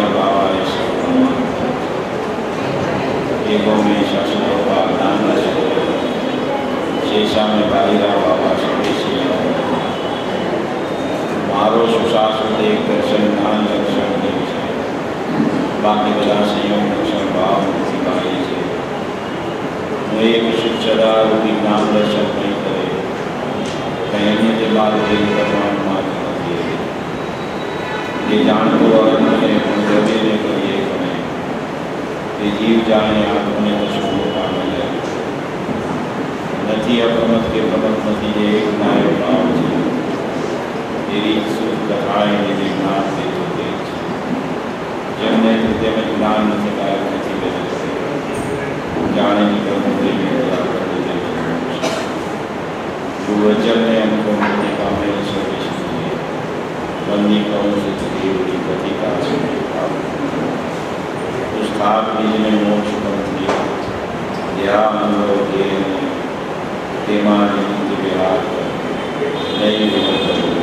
में भावाय एवं में शास्त्रों ज्ञान शेषा में बाहिरा बाबा स्वदेशी मारो सुशासन एक दर्शन ज्ञान दर्शन देव છે બાકી બધા સંયમ દર્શન ભાવ સિવાય છે હું એક શિક્ષરા રૂપી જ્ઞાન દર્શન નહીં કરે કહીને તે બાદ જે કરવાનું માત્ર નથી જે જાણતો અનંતને પણ દ્રવ્યને કરીએ ગમે તે જીવ જાણે આત્મને તો શું પામે નથી અપમત કે પ્રમત નથી જે એક નાયો ભાવ છે तेरी सुख कथाएं मेरे ज्ञान से होते जमने हृदय में ज्ञान न सकाय नहीं बदलते जाने निकल मुझे जो वचन ने हमको मिलने का मेरे सर्वेश बंदी कौन से देवड़ी पति का उस खाप बीज ने मोक्ष कर दिया यह अनुभव के तेमानी विहार नहीं बदल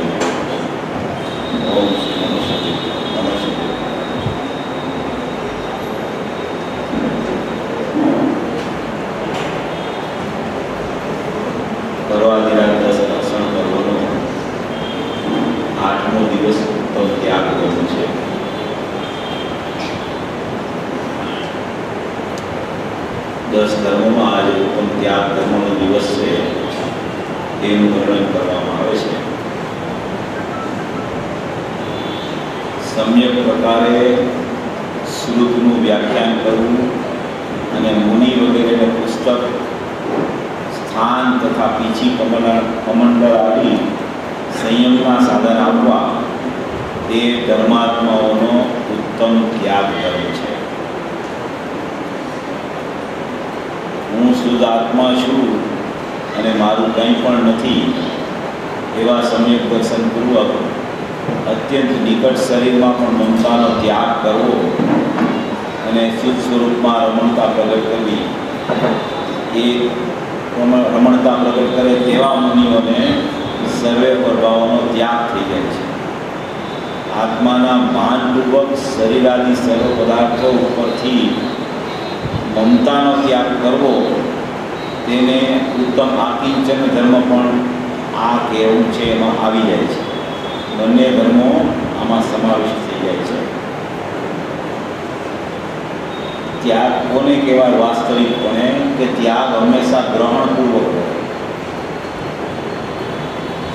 ओम श्री नमस्ते नमस्ते परवादिराज 10 दर्शन करવાનો 8મો દિવસ તો ત્યાગ કરવો છે 10 ધર્મોમાં આજે ઉત્તમ ત્યાગ ધર્મનો દિવસ છે તેનું વર્ણન કરવામાં આવે છે सम्यक प्रकारे श्रुतનું વ્યાખ્યાન કરવું અને મુનિ વગેરેને પુસ્તક સ્થાન તથા પીછી કમંડળ આપી સંયમના સાધન આપવા તે ધર્માત્માઓનો ઉત્તમ ત્યાગ ધર્મ છે હું શુદ્ધ આત્મા છું અને મારું કંઈ પણ નથી એવા સમ્યક દર્શનપૂર્વક અત્યંત નિકટ શરીરમાં પણ મમતાનો ત્યાગ કરવો અને શુદ્ધ સ્વરૂપમાં રમણતા પ્રગટ કરવી એ રમણતા પ્રગટ કરે તેવા મુનિઓને સર્વે પ્રભાવોનો ત્યાગ થઈ જાય છે આત્માના ભાનપૂર્વક શરીરાદી સર્વ પદાર્થો ઉપરથી મમતાનો ત્યાગ કરવો તેને ઉત્તમ આકિંચન ધર્મ પણ આ કહેવું છે એમાં આવી જાય છે બંને ધર્મો આમાં સમાવેશ થઈ જાય છે ત્યાગ કોને કહેવાય વાસ્તવિકપણે કે ત્યાગ હંમેશા ગ્રહણપૂર્વક હોય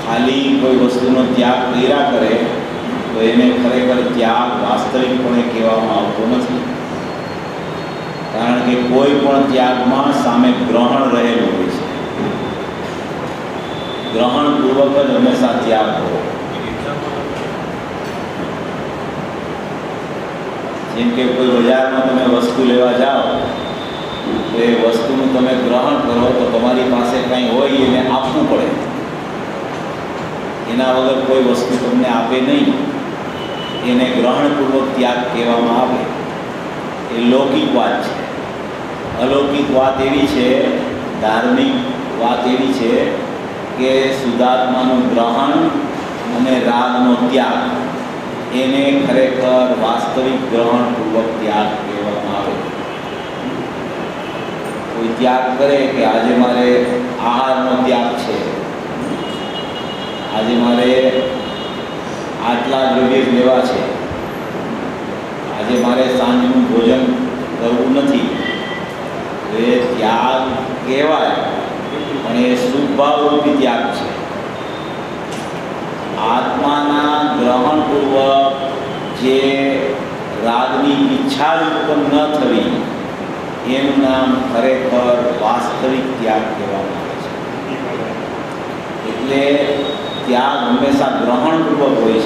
ખાલી કોઈ વસ્તુનો ત્યાગ કર્યા કરે તો એને ખરેખર ત્યાગ વાસ્તવિકપણે કહેવામાં આવતો નથી કારણ કે કોઈ પણ ત્યાગમાં સામે ગ્રહણ રહેલું હોય છે ગ્રહણપૂર્વક જ હંમેશા ત્યાગ હોય જેમ કે કોઈ બજારમાં તમે વસ્તુ લેવા જાઓ તો એ વસ્તુનું તમે ગ્રહણ કરો તો તમારી પાસે કંઈ હોય એને આપવું પડે એના વગર કોઈ વસ્તુ તમને આપે નહીં એને ગ્રહણપૂર્વક ત્યાગ કહેવામાં આવે એ લૌકિક વાત છે અલૌકિક વાત એવી છે ધાર્મિક વાત એવી છે કે શુદ્ધાત્માનું ગ્રહણ અને રાગનો ત્યાગ એને ખરેખર વાસ્તવિક ગ્રહણપૂર્વક ત્યાગ કહેવામાં આવે કોઈ ત્યાગ કરે કે આજે મારે આહારનો ત્યાગ છે આજે મારે આટલા દ્રવ્ય લેવા છે આજે મારે સાંજનું ભોજન કરવું નથી એ ત્યાગ કહેવાય પણ એ શુભભાવરૂપી ત્યાગ છે આત્માના ગ્રહણપૂર્વક જે રાગની ઈચ્છા જ ઉત્પન્ન ન થવી એનું નામ ખરેખર વાસ્તવિક ત્યાગ કહેવામાં આવે છે એટલે ત્યાગ હંમેશા ગ્રહણપૂર્વક હોય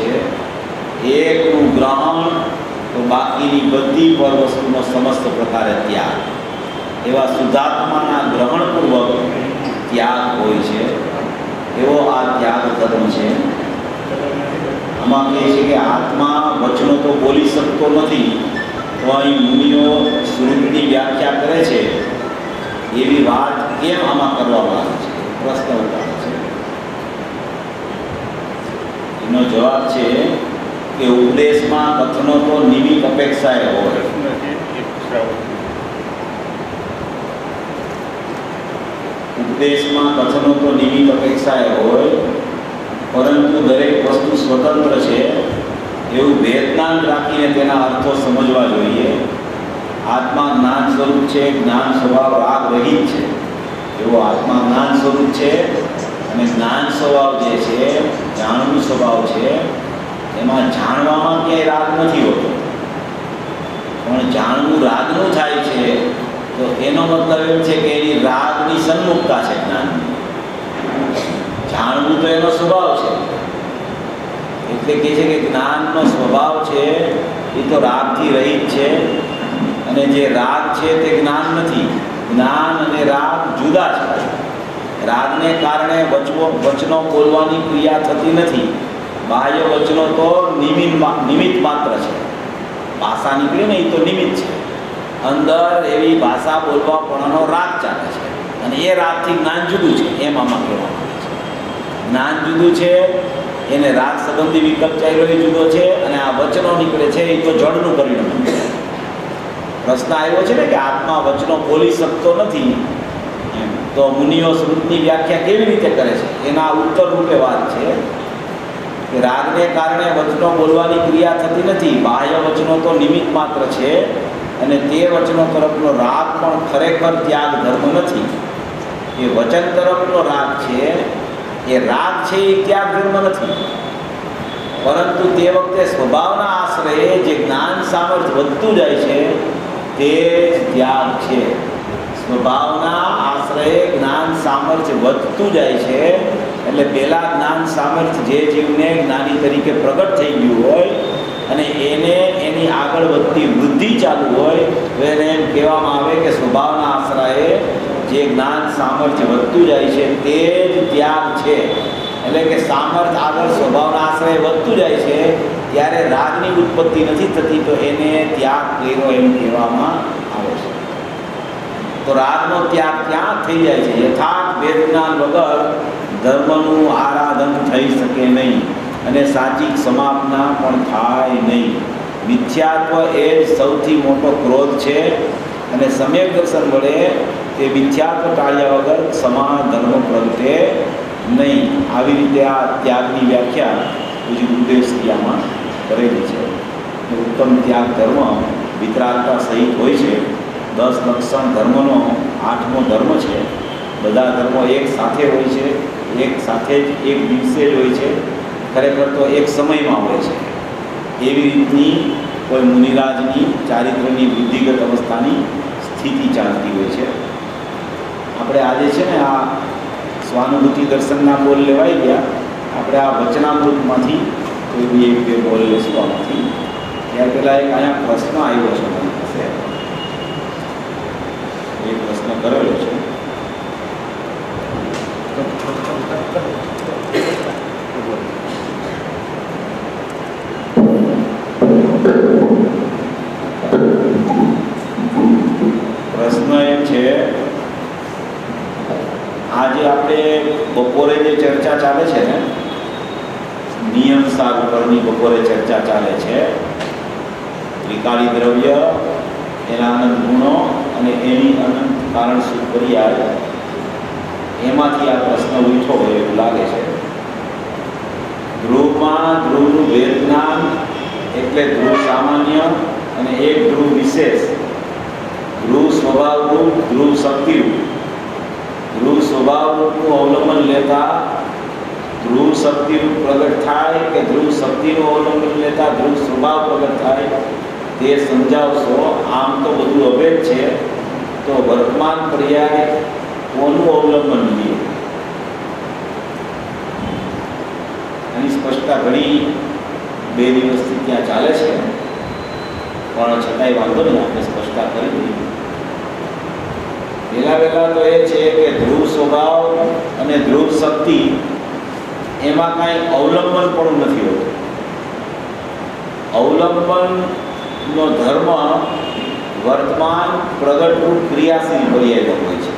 છે એકનું ગ્રહણ તો બાકીની બધી પર વસ્તુનો સમસ્ત પ્રકારે ત્યાગ એવા શુદ્ધાત્માના ગ્રહણપૂર્વક ત્યાગ હોય છે એવો આ ત્યાગ ધર્મ છે આમાં કહે છે કે આત્મા વચનો તો બોલી શકતો નથી તો અહીં મુનિઓ શ્રુતની વ્યાખ્યા કરે છે એવી વાત કેમ આમાં કરવામાં આવે છે પ્રશ્ન ઉઠાવે છે એનો જવાબ છે કે ઉપદેશમાં કથનો તો નિમિત્ત અપેક્ષાએ હોય. ઉપદેશમાં કથનો તો નિમિત્ત અપેક્ષાએ હોય, પરંતુ દરેક વસ્તુ સ્વતંત્ર છે એવું વેદનાન રાખીને તેના અર્થો સમજવા જોઈએ. આત્મા જ્ઞાન સ્વરૂપ છે, જ્ઞાન સ્વભાવ રાગ રહિત છે. એવો આત્મા જ્ઞાન સ્વરૂપ છે અને જ્ઞાન સ્વભાવ જે છે, જાણવું સ્વભાવ છે, એમાં જાણવામાં ક્યાંય રાગ નથી હોતો. પણ જાણવું રાગનું થાય છે તો એનો મતલબ એમ છે કે એની રાગની સન્મુખતા છે જ્ઞાનની. જાણવું તો એનો સ્વભાવ છે, એટલે કે છે કે જ્ઞાનનો સ્વભાવ છે એ તો રાગથી રહિત છે, અને જે રાગ છે તે જ્ઞાન નથી. જ્ઞાન અને રાગ જુદા છે. રાગને કારણે વચનો બોલવાની ક્રિયા થતી નથી. બાહ્ય વચનો તો નિમિત્ત માત્ર છે. ભાષા નીકળે ને એ તો નિમિત્ત છે. અંદર એવી ભાષા બોલવાપણાનો રાગ ચાલે છે, અને એ રાગથી જ્ઞાન જુદું છે એમ આમાં કહેવામાં આવે છે. જ્ઞાન જુદું છે, એને રાગ સંબંધી વિકલ્પ ચાલ્યો એ જુદો છે, અને આ વચનો નીકળે છે એ તો જળનું પરિણામ છે. પ્રશ્ન આવ્યો છે ને કે આત્મા વચનો બોલી શકતો નથી, તો મુનિઓ શ્રુતની વ્યાખ્યા કેવી રીતે કરે છે? એના ઉત્તર રૂપે વાત છે કે રાગને કારણે વચનો બોલવાની ક્રિયા થતી નથી. બાહ્ય વચનો તો નિમિત્ત માત્ર છે, અને તે વચનો તરફનો રાગ પણ ખરેખર ત્યાગ ધર્મ નથી. એ વચન તરફનો રાગ છે, એ રાગ છે એ ત્યાગ ધર્મ નથી. પરંતુ તે વખતે સ્વભાવના આશ્રયે જે જ્ઞાન સામર્થ્ય વધતું જાય છે તે ત્યાગ છે. સ્વભાવના આશ્રયે જ્ઞાન સામર્થ્ય વધતું જાય છે, એટલે પહેલાં જ્ઞાન સામર્થ્ય જે જીવને જ્ઞાની તરીકે પ્રગટ થઈ ગયું હોય અને એને એની આગળ વધતી વૃદ્ધિ ચાલુ હોય તો એને એમ કહેવામાં આવે કે સ્વભાવના આશ્રયે જે જ્ઞાન સામર્થ્ય વધતું જાય છે તે જ ત્યાગ છે. એટલે કે સામર્થ્ય આગળ સ્વભાવના આશ્રયે વધતું જાય છે ત્યારે રાગની ઉત્પત્તિ નથી થતી, તો એને ત્યાગ કર્યો એમ કહેવામાં આવે છે. તો રાગનો ત્યાગ ક્યાં થઈ જાય છે? યથાર્થ વેદ જ્ઞાન વગર ધર્મનું આરાધન થઈ શકે નહીં, અને સાચી સમાપના પણ થાય નહીં. મિથ્યાત્વ એ જ સૌથી મોટો ક્રોધ છે, અને સમ્યક દર્શન વડે તે મિથ્યાત્વ ટાળ્યા વગર સમા ધર્મ પ્રગટે નહીં. આવી રીતે આ ત્યાગની વ્યાખ્યા બીજી ઉપદેશ ક્રિયામાં કરેલી છે. ઉત્તમ ત્યાગ ધર્મ વિતરાગતા સહિત હોય છે. 10 લક્ષણ ધર્મનો 8મો ધર્મ છે. બધા ધર્મો એક સાથે હોય છે, એક સાથે જ એક દિવસે જ હોય છે, ખરેખર તો એક સમયમાં હોય છે. એવી રીતની કોઈ મુનિરાજની ચારિત્રની બુદ્ધિગત અવસ્થાની સ્થિતિ ચાલતી હોય છે. આપણે આજે છે ને આ સ્વાનુભૂતિ દર્શનના બોલ લેવાઈ ગયા, આપણે આ વચનામૃતમાંથી કોઈ બી એક બે બોલ લેશું આમાંથી. ત્યાર પહેલાં એક અહીંયા પ્રશ્ન આવ્યો છે મારી પાસે, એક પ્રશ્ન કરેલો છે. પ્રશ્ન એમ છે, આજે આપણે બપોરે જે ચર્ચા ચાલે છે ને, નિયમ સાર ઉપરની બપોરે ચર્ચા ચાલે છે, ત્રિકાળી દ્રવ્ય, એના અનંત ગુણો અને એની અનંત કારણ શું પર્યાય, એમાંથી આ પ્રશ્ન ઉઠ્યો હોય એવું લાગે છે. ધ્રુવમાં ધ્રુવનું વેદ જ્ઞાન એટલે ધ્રુવ સામાન્ય અને એક ધ્રુવ વિશેષ, ધ્રુવ સ્વભાવરૂપ, ધ્રુવ શક્તિરૂપ. ધ્રુવ સ્વભાવરૂપનું અવલંબન લેતા ધ્રુવ શક્તિરૂપ પ્રગટ થાય કે ધ્રુવ શક્તિનું અવલંબન લેતા ધ્રુવ સ્વભાવ પ્રગટ થાય તે સમજાવશો. આમ તો બધું અભેદ છે, તો વર્તમાન પર્યાય કોનું અવલંબન લઈએ? આની સ્પષ્ટતા ઘણી 2 દિવસથી ત્યાં ચાલે છે, પણ છતાંય વાંધો નહીં, આપણે સ્પષ્ટતા કરી દઈએ. પહેલા તો એ છે કે ધ્રુવ સ્વભાવ અને ધ્રુવ શક્તિ એમાં કાંઈ અવલંબન પણ નથી હોતું. અવલંબનનો ધર્મ વર્તમાન પ્રગટરૂપ ક્રિયાશીલ પર્યાય હોય છે.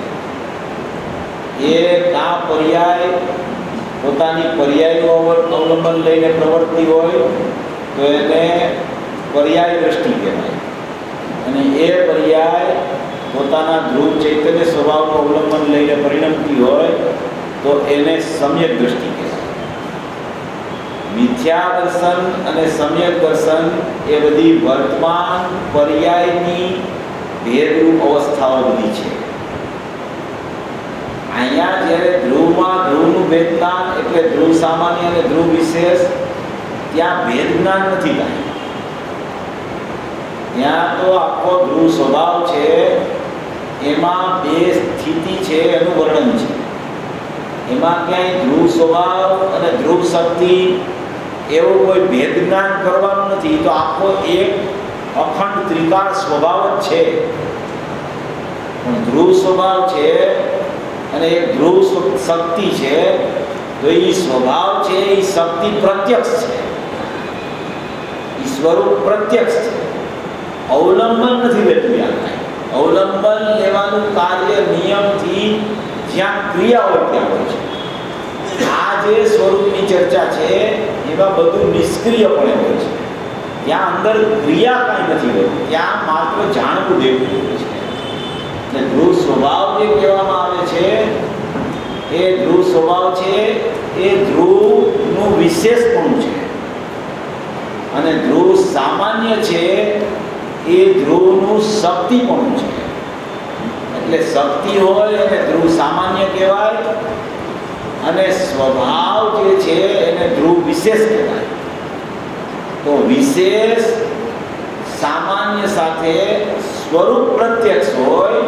એ આ પર્યાય પોતાની પર્યાયનું અવલંબન લઈને પ્રવર્તતી હોય તો એને પર્યાય દ્રષ્ટિ કહેવાય. અને એ પર્યાય પોતાના ધ્રુવ ચૈતન્ય સ્વભાવનું અવલંબન લઈને પરિણમતી હોય તો એને સમ્યક દ્રષ્ટિ કહેવાય. મિથ્યા દર્શન અને સમ્યક દર્શન એ બધી વર્તમાન પર્યાયની ભેદરૂપ અવસ્થાઓ બધી છે. અહીંયા જ્યારે ધ્રુવમાં ધ્રુવનું ભેદ જ્ઞાન એટલે ધ્રુવ સામાન્ય અને ધ્રુવ વિશેષ, ત્યાં ભેદ જ્ઞાન નથી કાંઈ. ત્યાં તો આખો ધ્રુવ સ્વભાવ છે, એમાં બે સ્થિતિ છે એનું વર્ણન છે. એમાં ક્યાંય ધ્રુવ સ્વભાવ અને ધ્રુવ શક્તિ એવું કોઈ ભેદ જ્ઞાન કરવાનું નથી. તો આખો એક અખંડ ત્રિકાળ સ્વભાવ જ છે. પણ ધ્રુવ સ્વભાવ છે અને એક ધ્રુવ શક્તિ છે, તો એ સ્વભાવ છે એ શક્તિ પ્રત્યક્ષ છે, એ સ્વરૂપ પ્રત્યક્ષ છે. અવલંબન નથી લેતું. યાદ અવલંબન લેવાનું કાર્ય નિયમથી જ્યાં ક્રિયા હોય ત્યાં હોય છે. આ જે સ્વરૂપની ચર્ચા છે એમાં બધું નિષ્ક્રિયપણે હોય છે. ત્યાં અંદર ક્રિયા કાંઈ નથી હોતી, ત્યાં માત્ર જાણવું દેવું હોય છે. અને ધ્રુવ સ્વભાવ જે કહેવામાં આવે છે એ ધ્રુવ સ્વભાવ છે એ ધ્રુવનું વિશેષપણું છે. અને ધ્રુવ સામાન્ય છે એ ધ્રુવનું શક્તિપણું છે. એટલે શક્તિ હોય એને ધ્રુવ સામાન્ય કહેવાય, અને સ્વભાવ જે છે એને ધ્રુવ વિશેષ કહેવાય. તો વિશેષ સામાન્ય સાથે સ્વરૂપ પ્રત્યક્ષ હોય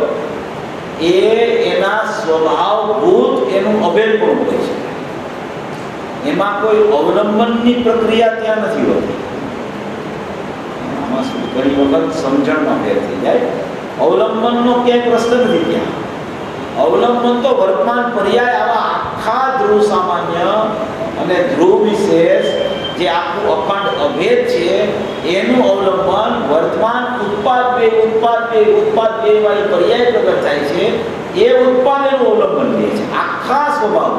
એ એના સ્વભાવભૂત એનું અભેદપણું હોય છે. એમાં કોઈ અવલંબનની પ્રક્રિયા ત્યાં નથી હોતી. આમાં શું ઘણી વખત સમજણમાં ફેર થઈ જાય. અવલંબનનો ક્યાંય પ્રશ્ન નથી ત્યાં. અવલંબન તો વર્તમાન પર્યાય આવા આખા ધ્રુવ સામાન્ય અને ધ્રુવ વિશેષ જે આખું અખંડ અભેદ છે એનું અવલંબન વર્તમાન ઉત્પાદ બે વાળી પર્યાય પ્રગટ થાય છે એ ઉત્પાદનનું અવલંબન લે છે. આખા સ્વભાવ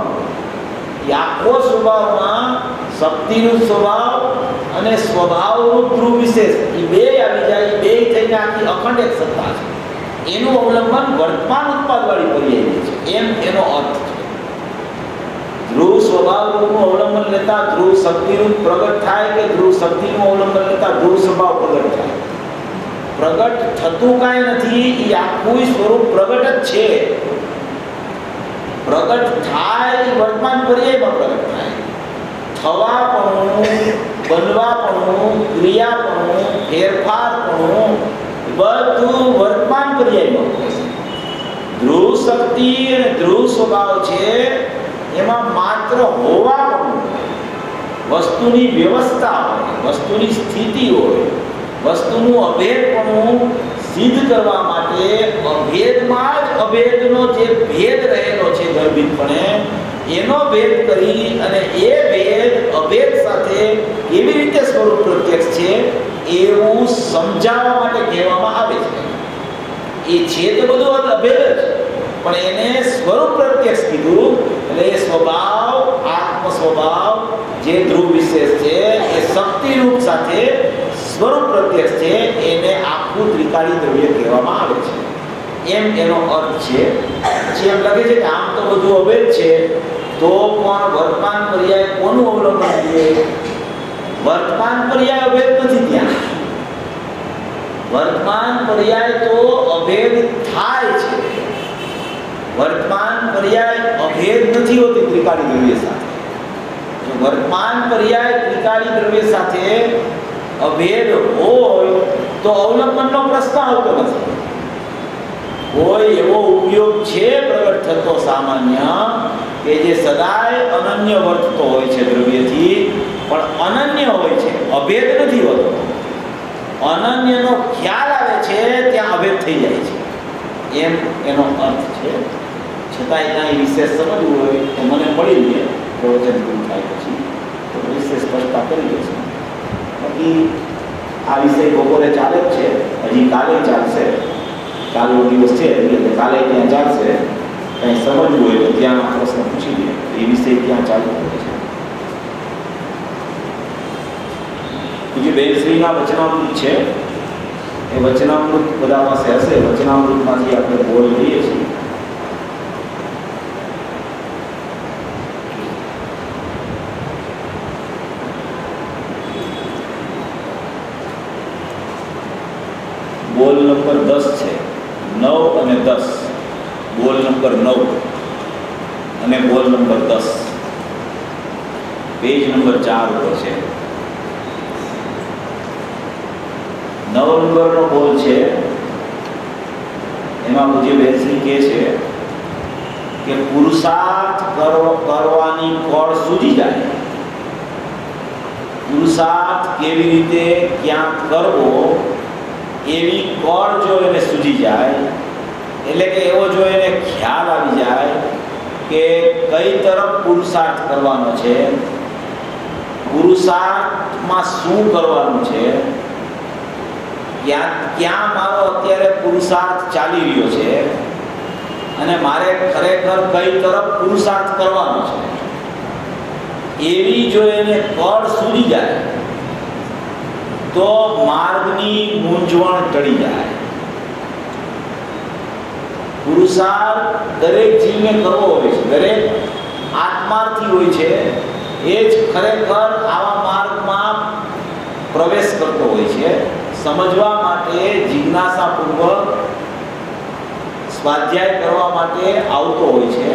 એ આખો સ્વભાવમાં શક્તિનું સ્વભાવ અને સ્વભાવનું ધ્રુવ વિશેષ એ બે આવી જાય. બે થઈને આખી અખંડ એક સત્તા છે. એનું અવલંબન વર્તમાન ઉત્પાદ વાળી પર્યાય લે છે, એમ એનો અર્થ છે. ધ્રુવ સ્વભાવનું અવલંબન લેતા ધ્રુવ શક્તિનું પ્રગટ થાય કે ધ્રુવ શક્તિનું અવલંબન લેતા ધ્રુવ સ્વભાવ પ્રગટ થાય. પ્રગટ થતું કાંઈ નથી, એ આખું સ્વરૂપ પ્રગટ જ છે. પ્રગટ થાય એ વર્તમાન પર્યાયમાં પ્રગટ થાય. થવાપણું, બનવાપણું, ક્રિયાપણું, ફેરફારપણું બધું વર્તમાન પર્યાયમાં હોય છે. ધ્રુવ શક્તિ અને ધ્રુવ સ્વભાવ છે એમાં માત્ર હોવાપણું, વસ્તુની વ્યવસ્થા હોય, વસ્તુની સ્થિતિ હોય, વસ્તુનું અભેદપણું સિદ્ધ કરવા માટે અભેદમાં જ અભેદનો જે ભેદ રહેલો છે ગર્ભિતપણે એનો ભેદ કરી અને એ ભેદ અભેદ સાથે કેવી રીતે સ્વરૂપ પ્રત્યક્ષ છે એવું સમજાવવા માટે કહેવામાં આવે છે. એ છે તો બધું અભેદ જ, પણ એને સ્વરૂપ પ્રત્યક્ષ કીધું. એટલે એ સ્વભાવ, આત્મ સ્વભાવ જે ધ્રુવ વિશેષ છે એ શક્તિ રૂપ સાથે સ્વરૂપ પ્રત્યક્ષ છે, એને આખું ત્રિકાળી દ્રવ્ય કહેવામાં આવે છે. એમ એનો અર્થ છે. પછી એમ લાગે છે કે આમ તો બધું અભેદ છે, તો પણ વર્તમાન પર્યાય કોનું અવલંબન લે? વર્તમાન પર્યાય અભેદ નથી. ત્યાં વર્તમાન પર્યાય તો અભેદ થાય છે. વર્તમાન પર્યાય અભેદ નથી હોતી ત્રિકાળી દ્રવ્ય સાથે. જો વર્તમાન પર્યાય ત્રિકાળી દ્રવ્ય સાથે અભેદ હોય તો અવલંબનનો પ્રશ્ન આવતો નથી. કોઈ એવો ઉપયોગ છે પ્રગટ થતો સામાન્ય કે જે સદાય અનન્ય વર્તતો હોય છે દ્રવ્યથી, પણ અનન્ય હોય છે, અભેદ નથી હોતો. અનન્યનો ખ્યાલ આવે છે ત્યાં અભેદ થઈ જાય છે, એમ એનો અર્થ છે. છતાંય કાંઈ વિશેષ સમજવું હોય તો મને મળી લે, પ્રવચન પૂરું થાય પછી તો વિશેષ સ્પષ્ટતા કરી દેશે. બાકી આ વિષય બપોરે ચાલે જ છે, હજી કાલે ચાલશે. કાલનો દિવસ છે એટલે કાલે ત્યાં ચાલશે. કંઈ સમજવું હોય તો ત્યાં પ્રશ્ન પૂછી લે, એ વિષય ત્યાં ચાલુ કરે છે. બીજી બેનશ્રીના વચનામૃત છે, એ વચનામૃત બધા પાસે હશે. વચનામૃતમાંથી આપણે બોલ લઈએ છીએ. બોલ નંબર 10 છે, 9 અને 10. બોલ નંબર 9 અને બોલ નંબર 10 પેજ નંબર 4 ઉપર છે. 9 નંબરનો બોલ છે, એમાં પૂજ્ય બેનશ્રી કહે છે કે પુરુષાર્થ કરવાની કોળ સૂજી જાય. પુરુષાર્થ કેવી રીતે ક્યાં કરવો એવી કોળ જો એને સૂજી જાય, એટલે કે એવો જો એને ખ્યાલ આવી જાય કે કઈ તરફ પુરુષાર્થ કરવાનો છે, પુરુષાર્થમાં શું કરવાનું છે, ક્યાં મારો અત્યારે પુરુષાર્થ ચાલી રહ્યો છે અને મારે ખરેખર કઈ તરફ પુરુષાર્થ કરવાનો છે, એવી જો એને કળ સૂજી જાય તો માર્ગની મૂંઝવણ ટળી જાય. પુરુષાર્થ દરેક જીવને કરવો હોય છે, દરેક આત્માર્થી હોય છે, એ જ ખરેખર આવા માર્ગમાં પ્રવેશ કરતો હોય છે. સમજવા માટે જિજ્ઞાસાપૂર્વક સ્વાધ્યાય કરવા માટે આવતો હોય છે,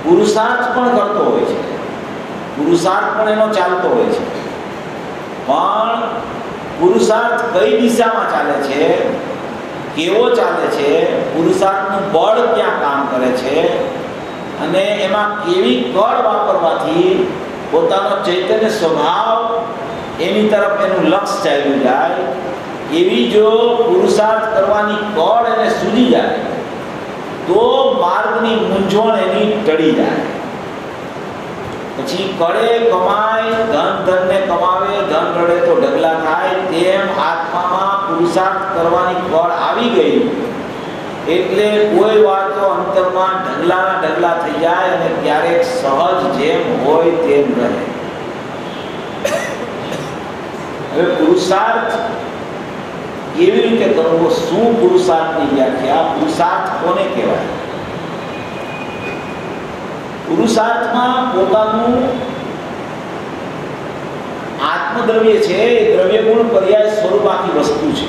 પુરુષાર્થ પણ કરતો હોય છે, પુરુષાર્થ પણ એનો ચાલતો હોય છે. પણ પુરુષાર્થ કઈ દિશામાં ચાલે છે, કેવો ચાલે છે, પુરુષાર્થનું બળ ક્યાં કામ કરે છે અને એમાં કેવી કળ વાપરવાથી પોતાનો ચૈતન્ય સ્વભાવ એની તરફ એનું લક્ષ ચાલ્યું જાય, એવી જો પુરુષાર્થ કરવાની કળ એને સૂજી જાય તો માર્ગની મૂંઝવણ એની ટળી જાય. પછી કળે કમાય ધનને કમાવે, ધન રડે તો ઢગલા થાય, તેમ આત્મામાં પુરુષાર્થ કરવાની કળ આવી ગઈ એટલે કોઈ વાર તો અંતરમાં ઢગલા થઈ જાય અને ક્યારેક સહજ જેમ હોય તેમ રહે. હવે પુરુષાર્થ કેવી રીતે કરવો, શું પુરુષાર્થની વ્યાખ્યા, પુરુષાર્થ કોને કહેવાય? પુરુષાર્થમાં પોતાનું આત્મદ્રવ્ય છે, એ દ્રવ્ય ગુણ પર્યાય સ્વરૂપ આખી વસ્તુ છે,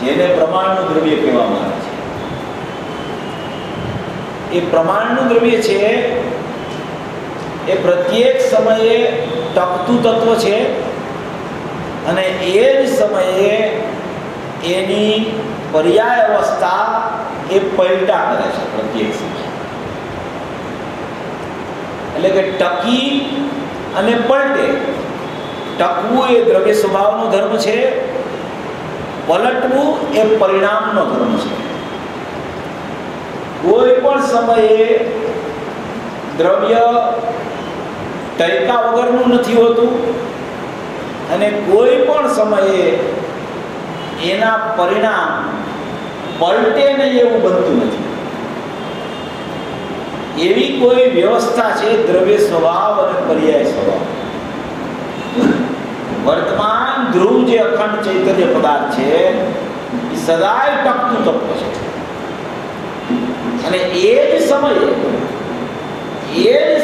જેને પ્રમાણનું દ્રવ્ય કહેવામાં આવે છે. એ પ્રમાણનું દ્રવ્ય છે એ પ્રત્યેક સમયે ટકતું તત્વ છે અને એ જ સમયે એની પર્યાય અવસ્થા એ પલટા કરે છે પ્રત્યેક સમયે. એટલે કે ટકી અને પલટે. ટકવું એ દ્રવ્ય સ્વભાવનો ધર્મ છે, પલટવું એ પરિણામનો ધર્મ છે. કોઈ પણ સમયે દ્રવ્ય ટયકા વગરનું નથી હોતું અને કોઈ પણ સમયે એના પરિણામ પલટે નહીં એવું બનતું નથી. એવી કોઈ વ્યવસ્થા છે દ્રવ્ય સ્વભાવ અને પર્યાય સ્વભાવ. વર્તમાન ધ્રુવ જે અખંડ ચૈતન્ય પદાર્થ છે એ સદાય ટકતું તત્વ છે અને એ જ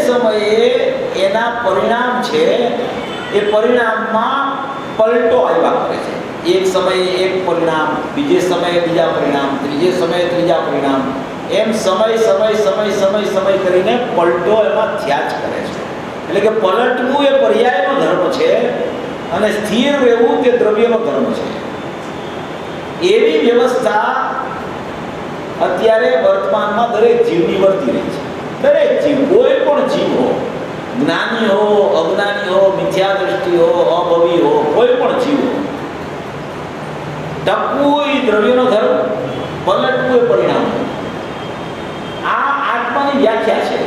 સમયે એના પરિણામ છે એ પરિણામમાં પલટો આવ્યા કરે છે. એક સમયે એક પરિણામ, બીજે સમયે બીજા પરિણામ, ત્રીજે સમયે ત્રીજા પરિણામ, એમ સમય કરીને પલટો એમાં થયા જ કરે છે. એટલે કે પલટવું એ પર્યાયનો ધર્મ છે અને સ્થિર રહેવું તે દ્રવ્યનો ધર્મ છે. એવી વ્યવસ્થા અત્યારે વર્તમાનમાં દરેક જીવની વર્તી રહી છે. દરેક જીવ, કોઈ પણ જીવ હો, જ્ઞાની હો, અજ્ઞાની હો, મિથ્યા દ્રષ્ટિ હો, અભવી હો, કોઈ પણ જીવ હો, ટકવું એ દ્રવ્યનો ધર્મ, પલટવું એ પરિણામ. આ આત્માની વ્યાખ્યા છે.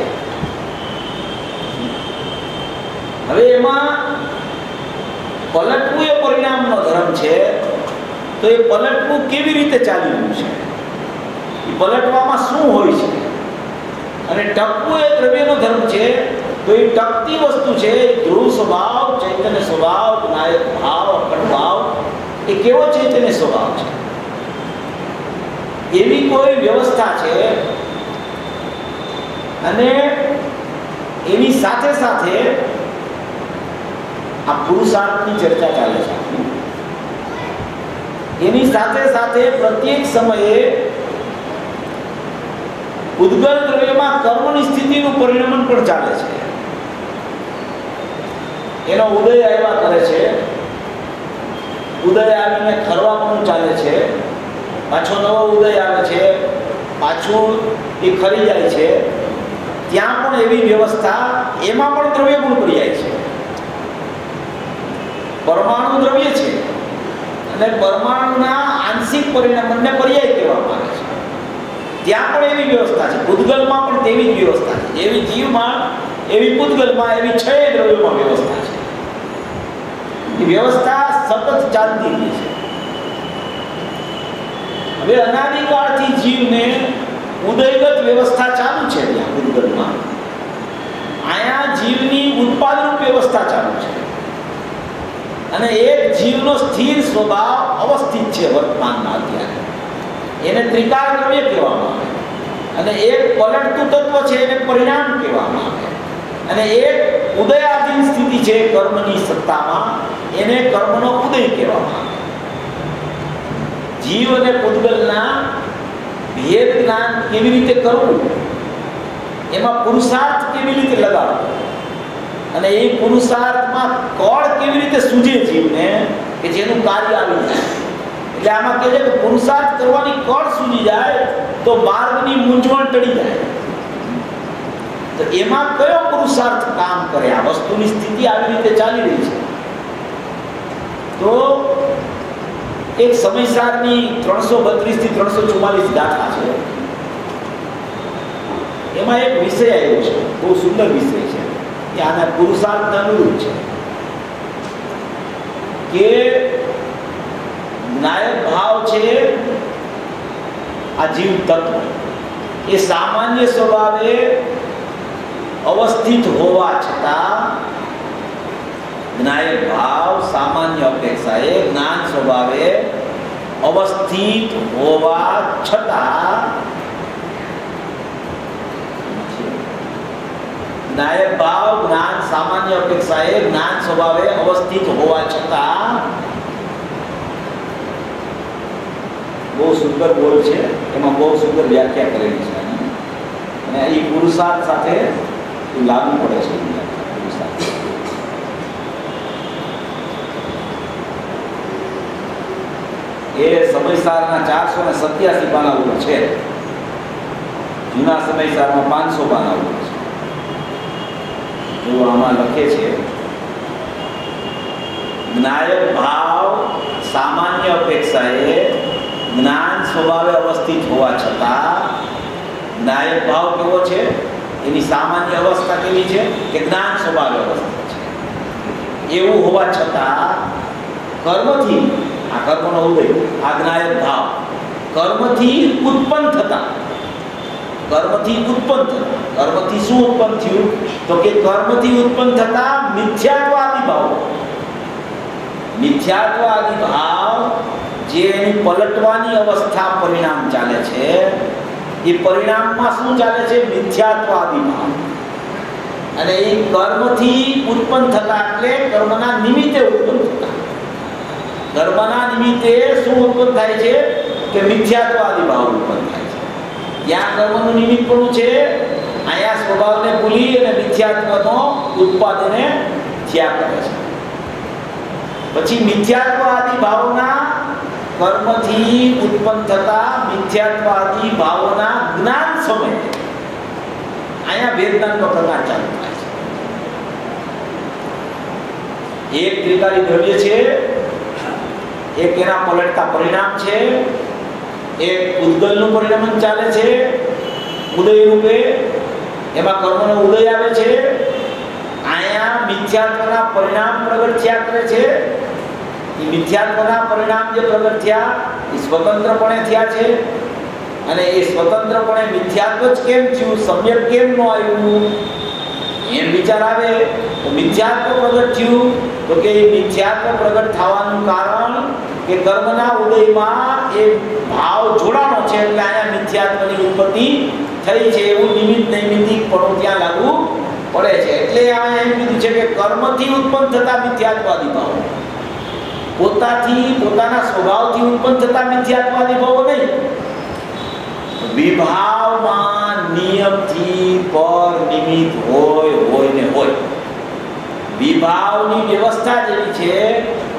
હવે એમાં પલટવું એ પરિણામનો ધર્મ છે, તો એ પલટવું કેવી રીતે ચાલી રહ્યું છે, એ પલટવામાં શું હોય છે, અને ટકવું એ દ્રવ્યનો ધર્મ છે, તો એ ટકતી વસ્તુ છે. ધ્રુવ સ્વભાવ, ચૈતન્ય સ્વભાવ, નાયક ભાવ, અખંડ ભાવ, એ કેવો ચૈતન્ય સ્વભાવ છે? એવી કોઈ વ્યવસ્થા છે. અને એની સાથે સાથે આ પુરુષાર્થની ચર્ચા ચાલે છે. એની સાથે સાથે પ્રત્યેક સમયે ઉદ્ગલ દ્રવ્યમાં કર્મની સ્થિતિનું પરિણમન પણ ચાલે છે. એનો ઉદય આવ્યા કરે છે, ઉદય આવીને ખરવા પણ ચાલે છે, પાછો નવો ઉદય આવે છે, પાછું એ ખરી જાય છે. ત્યાં પણ એવી વ્યવસ્થા, એમાં પણ દ્રવ્ય ગુણ પડી જાય છે. પરમાણુ દ્રવ્ય છે અને પરમાણુના આંશિક પરિણમનને પર્યાય કહેવામાં આવે છે. ત્યાં પણ એવી વ્યવસ્થા છે. પૂતગલમાં પણ તેવી જ વ્યવસ્થા છે. એવી જીવમાં, એવી પૂતગલમાં, એવી 6 દ્રવ્યોમાં વ્યવસ્થા છે. એ વ્યવસ્થા સતત ચાલતી રહે છે. હવે અનાદિકાળથી જીવને ઉદયગત વ્યવસ્થા ચાલુ છે ત્યાં પૂતગલમાં. અહીંયા જીવની ઉત્પાદરૂપ વ્યવસ્થા ચાલુ છે. અને એક જીવનો સ્થિર સ્વભાવ અવસ્થિત છે વર્તમાનમાં અત્યારે. એને ત્રિકાળ દ્રવ્ય કહેવામાં આવે. અને એક પલટતું તત્વ છે, એને પરિણામ કહેવામાં આવે. અને એક ઉદયાધીન સ્થિતિ છે કર્મની સત્તામાં, એને કર્મનો ઉદય કહેવામાં આવે. જીવ અને પૂતગલના ભેદ જ્ઞાન કેવી રીતે કરવું, એમાં પુરુષાર્થ કેવી રીતે લગાડવો, અને એ પુરુષાર્થમાં કળ કેવી રીતે સૂજે જીવને કે જેનું કાર્ય આવી જાય. એટલે આમાં કહે છે કે પુરુષાર્થ કરવાની કળ સૂજી જાય તો માર્ગની મૂંઝવણ ટળી જાય. તો એમાં કયો પુરુષાર્થ કામ કરે? આ વસ્તુની સ્થિતિ આવી રીતે ચાલી રહી છે. તો એક સમયસારની 332 થી 344 ગાથા છે. એમાં એક વિષય આવ્યો છે, બહુ સુંદર વિષય છે. આના પુરુષાર્થ અનુરૂપ છે કે નાયક ભાવ છે આ જીવ તત્વ, એ સામાન્ય સ્વભાવે અવસ્થિત હોવા છતાં, નાયક ભાવ સામાન્ય અપેક્ષાએ જ્ઞાન સ્વભાવે અવસ્થિત હોવા છતાં, નાયક ભાવ જ્ઞાન સામાન્ય અપેક્ષાએ જ્ઞાન સ્વભાવે અવસ્થિત હોવા છતાં, બહુ સુંદર બોલ છે, એમાં બહુ સુંદર વ્યાખ્યા કરેલી છે. અને એ પુરુષાર્થ સાથે લાગુ પડે છે. એ સમયસારના 487 પાના ઉપર છે. જૂના સમયસારમાં 500 પાના ઉપર છે. જો આમાં લખે છે, નાયક ભાવ સામાન્ય અપેક્ષાએ જ્ઞાન સ્વભાવે અવસ્થિત હોવા છતાં, નાયક ભાવ કેવો છે? એની સામાન્ય અવસ્થા કેવી છે? કે જ્ઞાન સ્વભાવે અવસ્થિત છે. એવું હોવા છતાં કર્મથી, આ કર્મનો ઉદય, આ નાયક ભાવ કર્મથી ઉત્પન્ન થતા, કર્મથી શું ઉત્પન્ન થયું? તો કે કર્મથી ઉત્પન્ન થતા મિથ્યાત્વાદી ભાવ, મિથ્યાત્વાદી ભાવ જે એની પલટવાની અવસ્થા પરિણામ ચાલે છે, એ પરિણામમાં શું ચાલે છે? મિથ્યાત્વાદી ભાવ. અને એ કર્મથી ઉત્પન્ન થતા એટલે કર્મના નિમિત્તે ઉત્પન્ન થતા. કર્મના નિમિત્તે શું ઉત્પન્ન થાય છે? કે મિથ્યાત્વાદી ભાવ ઉત્પન્ન થાય છે. ત્યાં કર્મનું નિમિત્ત પણ છે, અહીંયા સ્વભાવને ભૂલી અને મિથ્યાત્વનો ઉત્પાદને થયા કરે છે. પછી મિથ્યાત્વાદી ભાવના કર્મથી ઉત્પન્ન થતા મિથ્યાત્વાદી ભાવના જ્ઞાન સમય, અહીંયા વેદાંતનો પ્રકાર ચાલુ થાય છે. એક ત્રિકાળી દ્રવ્ય છે, એક એના પલટતા પરિણામ છે, એક ઉદ્ગલનું પરિણામ ચાલે છે ઉદય રૂપે, એમાં કર્મનો ઉદય આવે છે. અહીંયા મિથ્યાત્વના પરિણામ પ્રગટ થયા કરે છે. એ મિથ્યાત્વના પરિણામ જે પ્રગટ થયા એ સ્વતંત્રપણે થયા છે. અને એ સ્વતંત્રપણે મિથ્યાત્વ જ કેમ થયું, સમ્યક કેમ ન આવ્યું? એમ વિચાર આવે તો મિથ્યાત્વ પ્રગટ થયું. તો કે એ મિથ્યાત્વ પ્રગટ થવાનું કારણ કે કર્મના ઉદયમાં એ ભાવ જોડાણો છે, એટલે અહીંયા મિથ્યાત્વની ઉત્પત્તિ થઈ છે એવું નિમિત્ત નૈમિત્તિક પણ ત્યાં લાગુ પડે છે. એટલે આ એમ કીધું છે કે કર્મથી ઉત્પન્ન થતા મિથ્યાત્વાદી ભાવો, પોતાના સ્વભાવથી ઉત્પન્ન થતા મિથ્યાત્વાદી ભાવો નહીં. વિભાવમાં નિયમથી પર નિમિત્ત હોય ને હોય. વિભાવની વ્યવસ્થા જેવી છે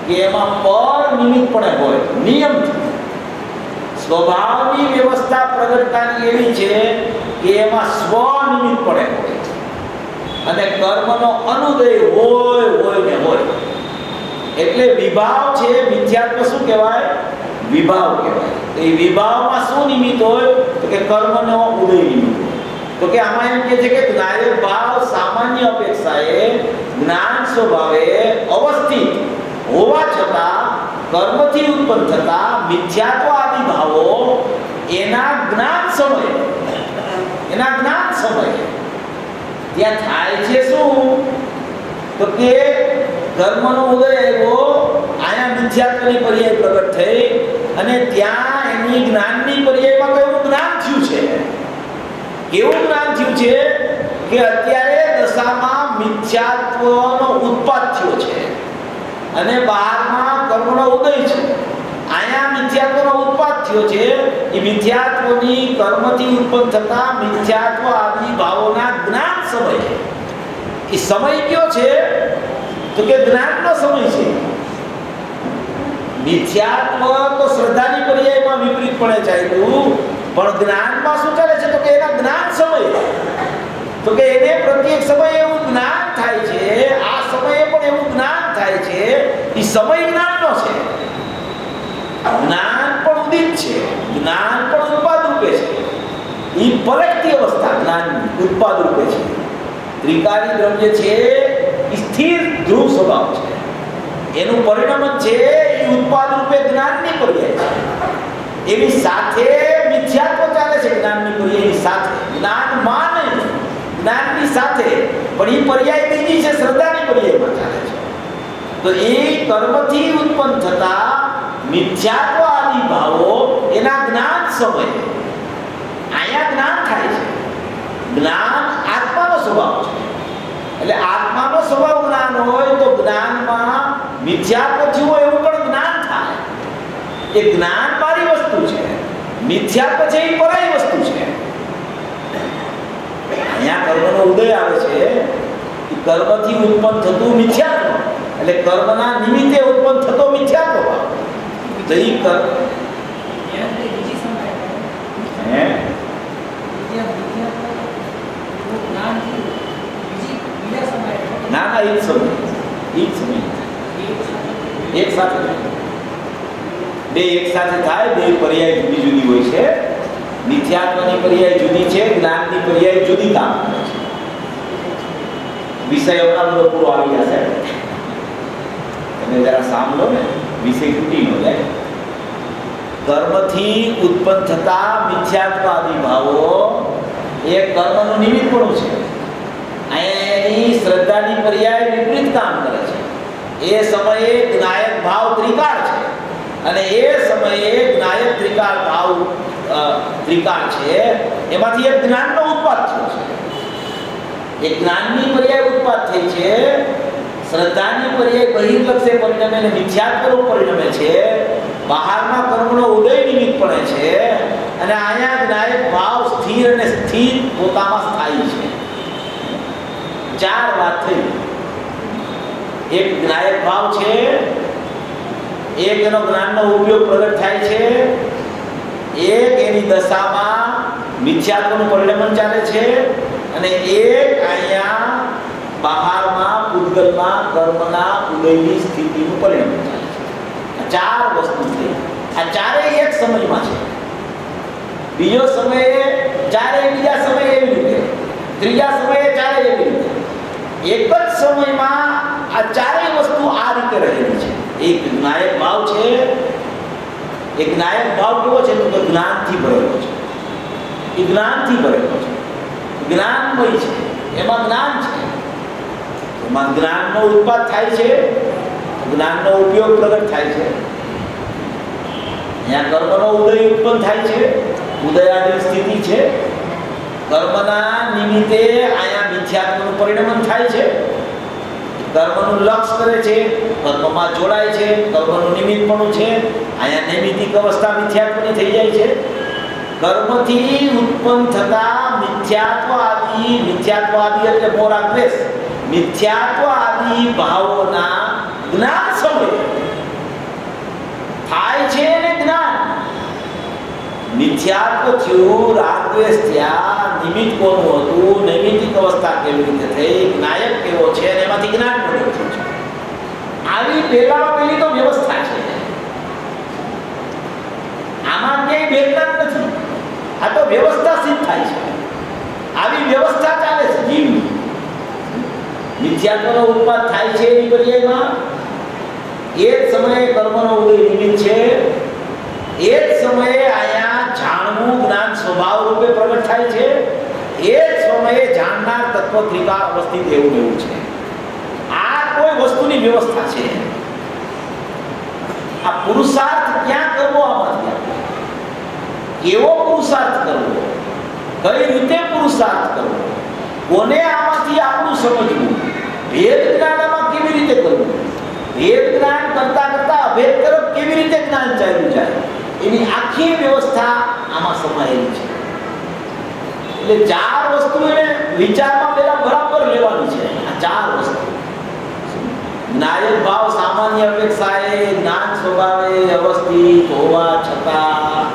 કે એમાં પર નિમિત્ત પણ હોય નિયમથી. સ્વભાવની વ્યવસ્થા પ્રગટતાની એવી છે કે એમાં સ્વ નિમિત્ત પણ હોય અને કર્મનો અનુદય હોય ને હોય. એટલે વિભાવ છે મિથ્યાત્વ શું કહેવાય? વિભાવ કહેવાય. એ વિભાવમાં શું નિમિત્ત હોય? તો કે કર્મનો ઉદય નિમિત્ત હોય. તો કે આમાં એમ કહે છે કે જ્ઞાયક ભાવ સામાન્ય અપેક્ષાએ જ્ઞાન સ્વભાવે અવસ્થિત હોવા છતાં કર્મથી ઉત્પન્ન થતા મિથ્યાત્વ આદિ ભાવો એના જ્ઞાન સમયે ત્યાં થાય છે શું? તો કે કર્મનો ઉદય આવ્યો, આયા મિથ્યાત્વની પર્યાય પ્રગટ થઈ અને ત્યાં એની જ્ઞાનની પર્યાયમાં કેવું જ્ઞાન થયું છે? કેવું જ્ઞાન થયું છે કે અત્યારે દશામાં મિથ્યાત્વનો ઉત્પાદ થયો છે અને બહારમાં કર્મનો ઉદય છે. આયા મિથ્યાત્વનો ઉત્પાદ થયો છે. એ મિથ્યાત્વની કર્મથી ઉત્પન્ન થતા મિથ્યાત્વ આદિ ભાવોના જ્ઞાન સમય. એ સમય કયો છે? તો કે જ્ઞાનનો સમય છે. મિથ્યાત્વ તો શ્રદ્ધાની પર્યાયમાં વિપરીતપણે ચાલ્યું, પણ જ્ઞાનમાં શું ચાલે છે? તો કે એના જ્ઞાન સમય. તો કે એને પ્રત્યેક સમયે એવું જ્ઞાન થાય છે, આ સમયે પણ એવું જ્ઞાન થાય છે. એ સમય જ્ઞાનનો છે. જ્ઞાન પણ ઉદિત છે, જ્ઞાન પણ ઉત્પાદ રૂપે છે. એ પલટતી અવસ્થા જ્ઞાન ઉત્પાદ રૂપે છે. ત્રિકારી દ્રવ્ય છે એ સ્થિર ધ્રુવ સ્વભાવ છે. એનું પરિણામ છે એ ઉત્પાદ રૂપે જ્ઞાનની પર્યાય છે. એની સાથે મિથ્યાત્વ ચાલે છે. જ્ઞાનની પર્યાયની સાથે, જ્ઞાનમાં નહીં, જ્ઞાનની સાથે. પણ એ પર્યાય બીજી છે, શ્રદ્ધાની પર્યાયમાં ચાલે છે. તો એ કર્મથી ઉત્પન્ન થતા મિથ્યાત્વ આદિ ભાવો એના જ્ઞાન સમયે આયા જ્ઞાન થાય છે. જ્ઞાન આત્માનો સ્વભાવ છે. એટલે આત્માનો સ્વભાવ જ્ઞાન હોય તો જ્ઞાનમાં મિથ્યાત્વ થયું હોય એવું પણ જ્ઞાન થાય. એ જ્ઞાન મારી વસ્તુ છે, મિથ્યાત્વ છે એ પરાઈ વસ્તુ છે. અહીંયા કર્મનો ઉદય આવે છે. એ કર્મથી ઉત્પન્ન થતું મિથ્યાત્વ, એટલે કર્મના નિમિત્તે ઉત્પન્ન થતો મિથ્યાત્વ ભાવ. તો એ ના એક સમય એક સાથે બે એક સાથે થાય. બે પર્યાય જુદી જુદી હોય છે. મિથ્યાત્વની પર્યાય જુદી છે, જ્ઞાનની પર્યાય જુદી કામ કરે છે. વિષય આપણા પૂરો આવી જશે. તમે જરા સાંભળો ને, વિષય તૂટી ન જાય. કર્મથી ઉત્પન્ન થતા મિથ્યાત્વ આદિ ભાવો એ કર્મનું નિમિત્ત પણ છે. એની શ્રદ્ધાની પર્યાય વિપરીત કામ કરે છે. એ સમયે જ્ઞાયક ભાવ ત્રિકાળ છે અને એ સમયે જ્ઞાયક ત્રિકાળ ભાવ ત્રિકાળ છે. એમાંથી એક જ્ઞાનનો ઉત્પાદ થયો છે. એક જ્ઞાનની પર્યાય ઉત્પાદ થઈ છે. શ્રદ્ધાની પર્યાય બહિર્લક્ષે પરિણમે અને મિથ્યાત્વનું પરિણમે છે. બહારમાં કર્મનો ઉદય નિમિત્ત પડે છે અને અહીંયા જ્ઞાયક ભાવ સ્થિર અને સ્થિત પોતામાં સ્થાયી છે. ચાર વાત થઈ. એક જ્ઞાયક ભાવ છે, એક એનો જ્ઞાનનો ઉપયોગ પ્રગટ થાય છે, એક એની દશામાં મિથ્યાત્વનું પરિણમન ચાલે છે અને એક અહીંયા બહારમાં પૂતગલમાં કર્મના ઉદયની સ્થિતિનું પરિણમન ચાલે છે. આ ચાર વસ્તુ છે. આ ચારેય એક સમયમાં છે. બીજો સમયે ચારેય બીજા સમયે એવી રીતે, ત્રીજા સમયે ચારેય એવી રીતે. એક જ સમયમાં આ ચારેય વસ્તુ આ રીતે રહેલી છે. એક જ્ઞાયક ભાવ છે. એક જ્ઞાયક ભાવ કેવો છે? તો જ્ઞાનથી ભરેલો છે. એ જ્ઞાનથી ભરેલો છે, જ્ઞાનમય છે, એમાં જ્ઞાન છે. એમાં જ્ઞાનનો ઉત્પાદ થાય છે, જ્ઞાનનો ઉપયોગ પ્રગટ થાય છે. અહીંયા કર્મનો ઉદય ઉત્પન્ન થાય છે, ઉદયાની સ્થિતિ છે. કર્મના નિમિત્તે અહીંયા મિથ્યાત્વનું પરિણમન થાય છે. કર્મનું લક્ષ્ય કરે છે, કર્મમાં જોડાય છે, કર્મનું નિમિત્તપણું છે. અહીંયા નૈમિતિક અવસ્થા મિથ્યાત્વની થઈ જાય છે. કર્મથી ઉત્પન્ન થતા મિથ્યાત્વ આદિ એટલે મોરા દ્વેષ, મિથ્યાત્વ આદિ ભાવોના જ્ઞાન સમય થાય છે ને જ્ઞાન. મિથ્યાત્વ થયું, રાગ દ્વેષ થયા, નિમિત્ત કોનું હતું, નૈમિતિક અવસ્થા કેવી રીતે થઈ, જ્ઞાયક કેવો છે, અને એમાંથી જ્ઞાન પ્રગટ થયું છે. આવી પહેલી તો વ્યવસ્થા છે. આમાં ક્યાંય ભેદનામ નથી. આ તો વ્યવસ્થા સિદ્ધ થાય છે. આવી વ્યવસ્થા ચાલે છે જીવની. મિથ્યાત્વનો ઉત્પાદ થાય છે એની પર્યાયમાં એ જ સમયે કર્મનો ઉદય નિમિત્ત છે. એ જ સમયે અહીંયા જાણવું જ્ઞાન સ્વભાવ રૂપે પ્રગટ થાય છે. એ જ સમયે જાણનાર તત્વ ત્રિકાળ અવસ્થિત એવું છે. આ કોઈ વસ્તુની વ્યવસ્થા છે. આ પુરુષાર્થ ક્યાં કરવો, આમાંથી કેવો પુરુષાર્થ કરવો, કઈ રીતે પુરુષાર્થ કરવો, કોને આમાંથી આપણું સમજવું, ભેદ જ્ઞાનમાં કેવી રીતે કરવું, ભેદ જ્ઞાન કરતા કરતા અભેદ તરફ કેવી રીતે જ્ઞાન ચાલ્યું જાય, એની આખી વ્યવસ્થા આમાં સમાયેલી છે. એટલે ચાર વસ્તુ એને વિચારમાં પહેલા બરાબર લેવાની છે. આ ચાર વસ્તુ નાયક ભાવ સામાન્ય અપેક્ષાએ જ્ઞાન સ્વભાવે અવસ્થિત હોવા છતાં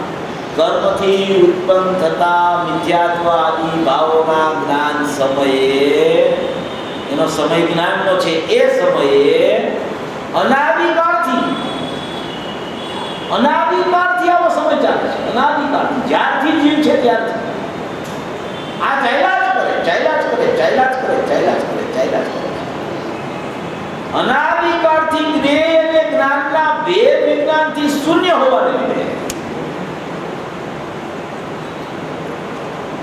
કર્મથી ઉત્પન્ન થતા મિથ્યાત્વ આદિ ભાવોના જ્ઞાન સમયે, એનો સમય જ્ઞાનનો છે, એ સમયે અનાદિકાળથી આવો સમય ચાલે છે. અનાદિકાળથી, જ્યારથી જીવ છે ત્યારથી આ ચાલ્યા જ કરે. અનાદિકાળથી જ્ઞેય અને જ્ઞાનના ભેદ વિજ્ઞાનથી શૂન્ય હોવાને લીધે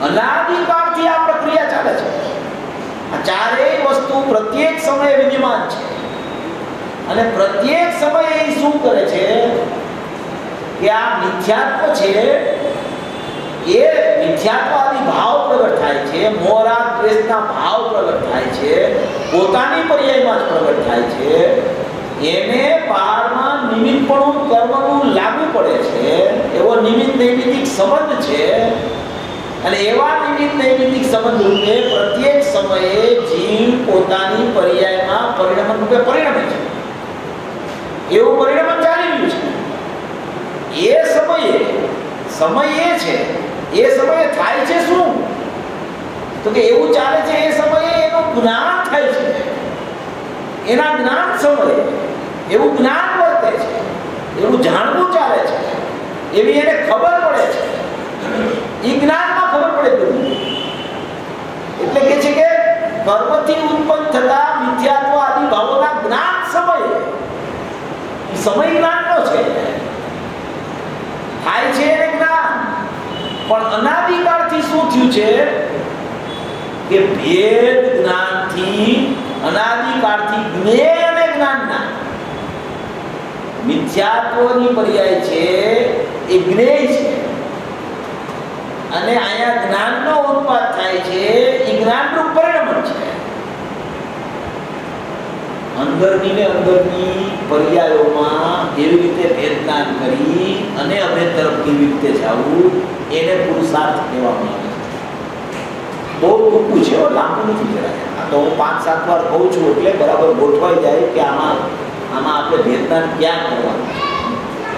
અનાદિકાળથી આ પ્રક્રિયા ચાલે છે. આ ચારેય વસ્તુ પ્રત્યેક સમયે વિદ્યમાન છે. અને પ્રત્યેક સમયે એ શું કરે છે કે આ મિથ્યાત્વ છે, એ મિથ્યાત્વ આદિ ભાવ પ્રગટ થાય છે, મોરા દ્વેષના ભાવ પ્રગટ થાય છે, પોતાની પર્યાયમાં જ પ્રગટ થાય છે. એને બહારમાં નિમિત્તપણું કર્મનું લાગુ પડે છે, એવો નિમિત્ત નૈમિતિક સંબંધ છે. અને એવા નિમિત્ત નૈમિતિક સંબંધ રૂપે પ્રત્યેક સમયે જીવ પોતાની પર્યાયમાં પરિણમન રૂપે પરિણમે છે. એવું પરિણમન ચાલી રહ્યું છે. એ સમયે થાય છે શું? તો કે એવું ચાલે છે. એ સમયે એનું જ્ઞાન થાય છે. એના જ્ઞાન સમયે એવું જ્ઞાન વર્તે છે, એવું જાણવું ચાલે છે, એવી એને ખબર પડે છે. એ જ્ઞાનમાં ખબર પડે બધું. એટલે કે છે કે કર્મથી ઉત્પન્ન થતા મિથ્યાત્વ આદિ ભાવોના જ્ઞાન સમયે, સમય જ્ઞાનનો છે, થાય છે એને જ્ઞાન. પણ અનાદિકાળથી શું થયું છે કે ભેદ જ્ઞાનથી, અનાદિકાળથી જ્ઞેય અને જ્ઞાનના મિથ્યાત્વની પર્યાય છે એ જ્ઞેય છે. અને અહીંયા જ્ઞાનનો ઉત્પાદ થાય છે, એ જ્ઞાનનું પરિણમન છે. અંદરની પર્યાયોમાં કેવી રીતે ભેદજ્ઞાન કરી અને અભેદ તરફ કેવી રીતે જવું, એને પુરુષાર્થ કહેવામાં આવે છે. બહુ ટૂંકું છે, લાંબુ નથી જરાય. આ તો હું 5-7 વાર કહું છું એટલે બરાબર ગોઠવાઈ જાય કે આમાં આપણે ભેદજ્ઞાન ક્યાં કરવાનું.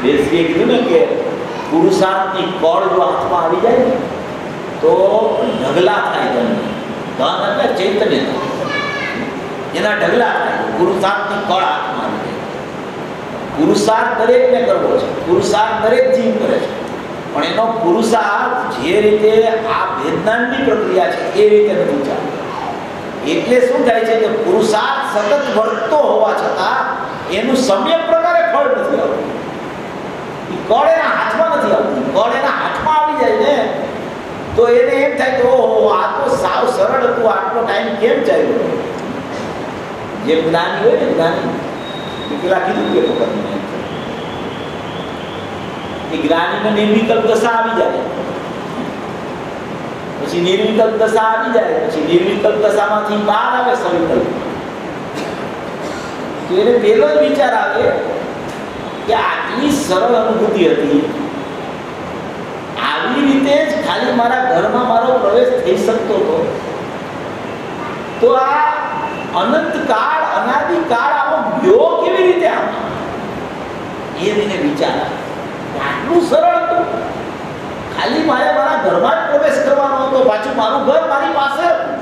દેશીએ કીધું ને કે પુરુષાર્થની કળ જો હાથમાં આવી જાય ને તો ઢગલા થાય. ધન એટલે ચૈતન્ય, એના ઢગલા થાય. પુરુષાર્થની કળ હાથમાં આવી જાય. પુરુષાર્થ દરેકને કરવો છે, પુરુષાર્થ દરેક જીવ કરે છે. પણ એનો પુરુષાર્થ જે રીતે આ ભેદજ્ઞાનની પ્રક્રિયા છે એ રીતે નથી ચાલતો. એટલે શું થાય છે કે પુરુષાર્થ સતત વર્તતો હોવા છતાં એનું સમ્યક પ્રકારે ફળ નથી આવતું. કળ એના હાથમાં નથી આવતી. કળ એના હાથમાં આવી જાય ને તો એને એમ થાય કે ઓહો, આ તો સાવ સરળ હતું, આટલો ટાઈમ કેમ ચાલ્યો. જે જ્ઞાની હોય ને, જ્ઞાની પેલા કીધું કે એ જ્ઞાનીને નિર્વિકલ્પ દશા આવી જાય, પછી નિર્વિકલ્પ દશા આવી જાય, પછી નિર્વિકલ્પ દશામાંથી બહાર આવે સવિકલ્પ. તો એને પેલો જ વિચાર આવે કે આટલી સરળ અનુભૂતિ હતી, આવી રીતે જ ખાલી મારા ઘરમાં મારો પ્રવેશ થઈ શકતો હતો, તો આ અનંતકાળ અનાદિકાળ આવો ગયો કેવી રીતે આવે? એને વિચાર આટલું સરળ હતું, ખાલી મારે મારા ઘરમાં જ પ્રવેશ કરવાનો હતો, પાછું મારું ઘર મારી પાસે હતું,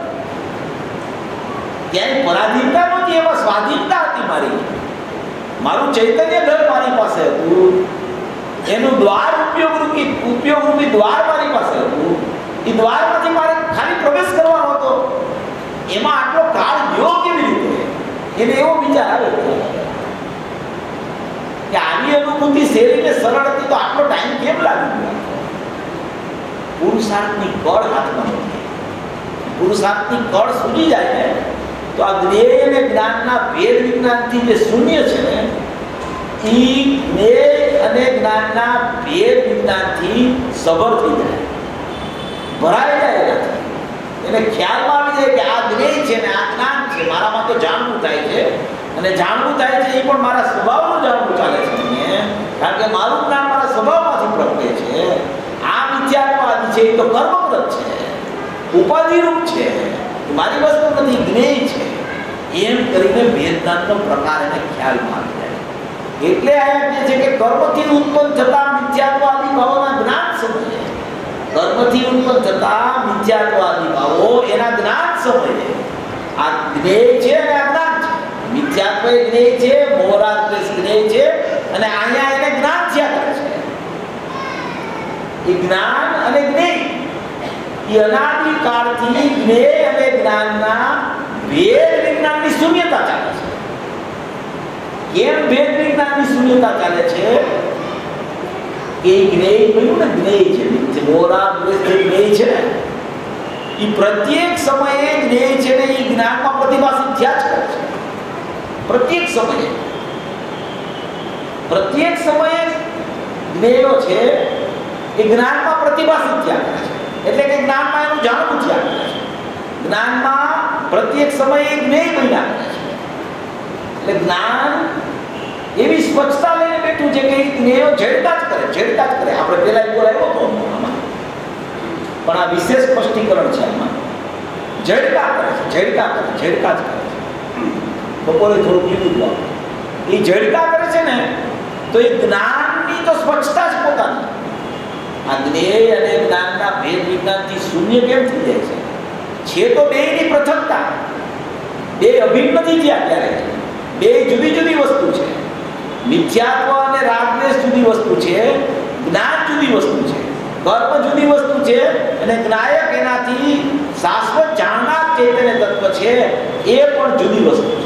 ક્યાંય પરાધીનતા નહોતી, એમાં સ્વાધીનતા હતી મારી, મારું ચૈતન્ય ઘર મારી પાસે હતું, એનું દ્વાર ઉપયોગરૂપી દ્વાર મારી પાસે હતું, એ દ્વારમાંથી મારે ખાલી પ્રવેશ કરવાનો હતો, એમાં આટલો કાળ ગયો કેવી રીતે? એને એવો વિચાર આવે કે આવી અનુભૂતિ શેરીને સરળ હતી તો આટલો ટાઈમ કેમ લાગી ગયો? પુરુષાર્થની કળ હાથમાં નથી. પુરુષાર્થની કળ સૂજી જાય ને તો આ જ્ઞેય અને જ્ઞાનના ભેદ વિજ્ઞાનથી જે શૂન્ય છે ને, એ જ્ઞેય અને જ્ઞાનના ભેદ વિજ્ઞાનથી સભર થઈ જાય, ભરાઈ જાય એનાથી. એને ખ્યાલમાં આવી જાય કે આ જ્ઞેય છે ને આ જ્ઞાન છે, મારામાં તો જાણવું થાય છે, અને જાણવું થાય છે એ પણ મારા સ્વભાવનું જાણવું ચાલે છે મને, કારણ કે મારું જ્ઞાન મારા સ્વભાવમાંથી પ્રગટે છે. આ મિથ્યાત્વવાદી છે એ તો કર્મપ્રદ છે, ઉપાધિરૂપ છે, મારી વસ્તુ નથી, જ્ઞેય છે. એમ કરીને વેદાંતનો પ્રકાર એને ખ્યાલમાં આવી જાય. એટલે આયા કહે છે કે કર્મથી ઉત્પન્ન થતા મિથ્યાત્વવાદી ભાવોના જ્ઞાન સમજે, કર્મથી ઉત્પન્ન થતા મિથ્યાત્વવાદી ભાવો એના જ્ઞાન સમજે. આ જ્ઞેય છે અને આ જ્ઞાન છે. મિથ્યાત્વ એ જ્ઞેય છે, મોહરાદ્વેષ જ્ઞેય છે, અને અહીંયા એને જ્ઞાન થયા કરે છે. એ જ્ઞાન અને જ્ઞેય એ અનાદિકાળથી જ્ઞેય અને જ્ઞાનના ભેદ વિજ્ઞાનની શૂન્યતા ચાલે છે. કેમ ભેદ વિજ્ઞાનની શૂન્યતા ચાલે છે? કે જ્ઞેય કહ્યું ને, જ્ઞેય છે, મોહરાદ્વેષ જ્ઞેય છે ને, એ પ્રત્યેક સમયે જ્ઞેય છે ને એ જ્ઞાનમાં પ્રતિભાસિત થયા જ કરે છે. પ્રત્યેક સમયે જ્ઞેયો છે એ જ્ઞાનમાં પ્રતિભાસિત થયા કરે છે, એટલે કે જ્ઞાનમાં એનું જાણવું થયા કરે છે. જ્ઞાનમાં પ્રત્યેક સમયે જ્ઞેય બન્યા કરે છે. એટલે જ્ઞાન એવી સ્વચ્છતા લઈને બેઠું છે કે એ જ્ઞેયો ઝેડતા જ કરે. આપણે પેલા બોલાવ્યો હતો આમાં, પણ આ વિશેષ સ્પષ્ટીકરણ છે. આમાં ઝેડકા કરે છે. બપોરે થોડું કીધું, એ ઝેડકા કરે છે ને, તો એ જ્ઞાનની તો સ્વચ્છતા જ પોતાની. આ જ્ઞેય અને જ્ઞાનના ભેદ વિજ્ઞાનથી શૂન્ય કેમ થઈ જાય છે? તો બેયની પૃથકતા, બે અભિન્ન નથી થયા. ત્યારે બે જુદી જુદી વસ્તુ છે. મિથ્યાત્વ અને રાગદ્વેષ જુદી વસ્તુ છે, જ્ઞાન જુદી વસ્તુ છે, કર્મ જુદી વસ્તુ છે, અને જ્ઞાયક એનાથી શાશ્વત જાણનાર ચૈતન્ય તત્વ છે એ પણ જુદી વસ્તુ છે.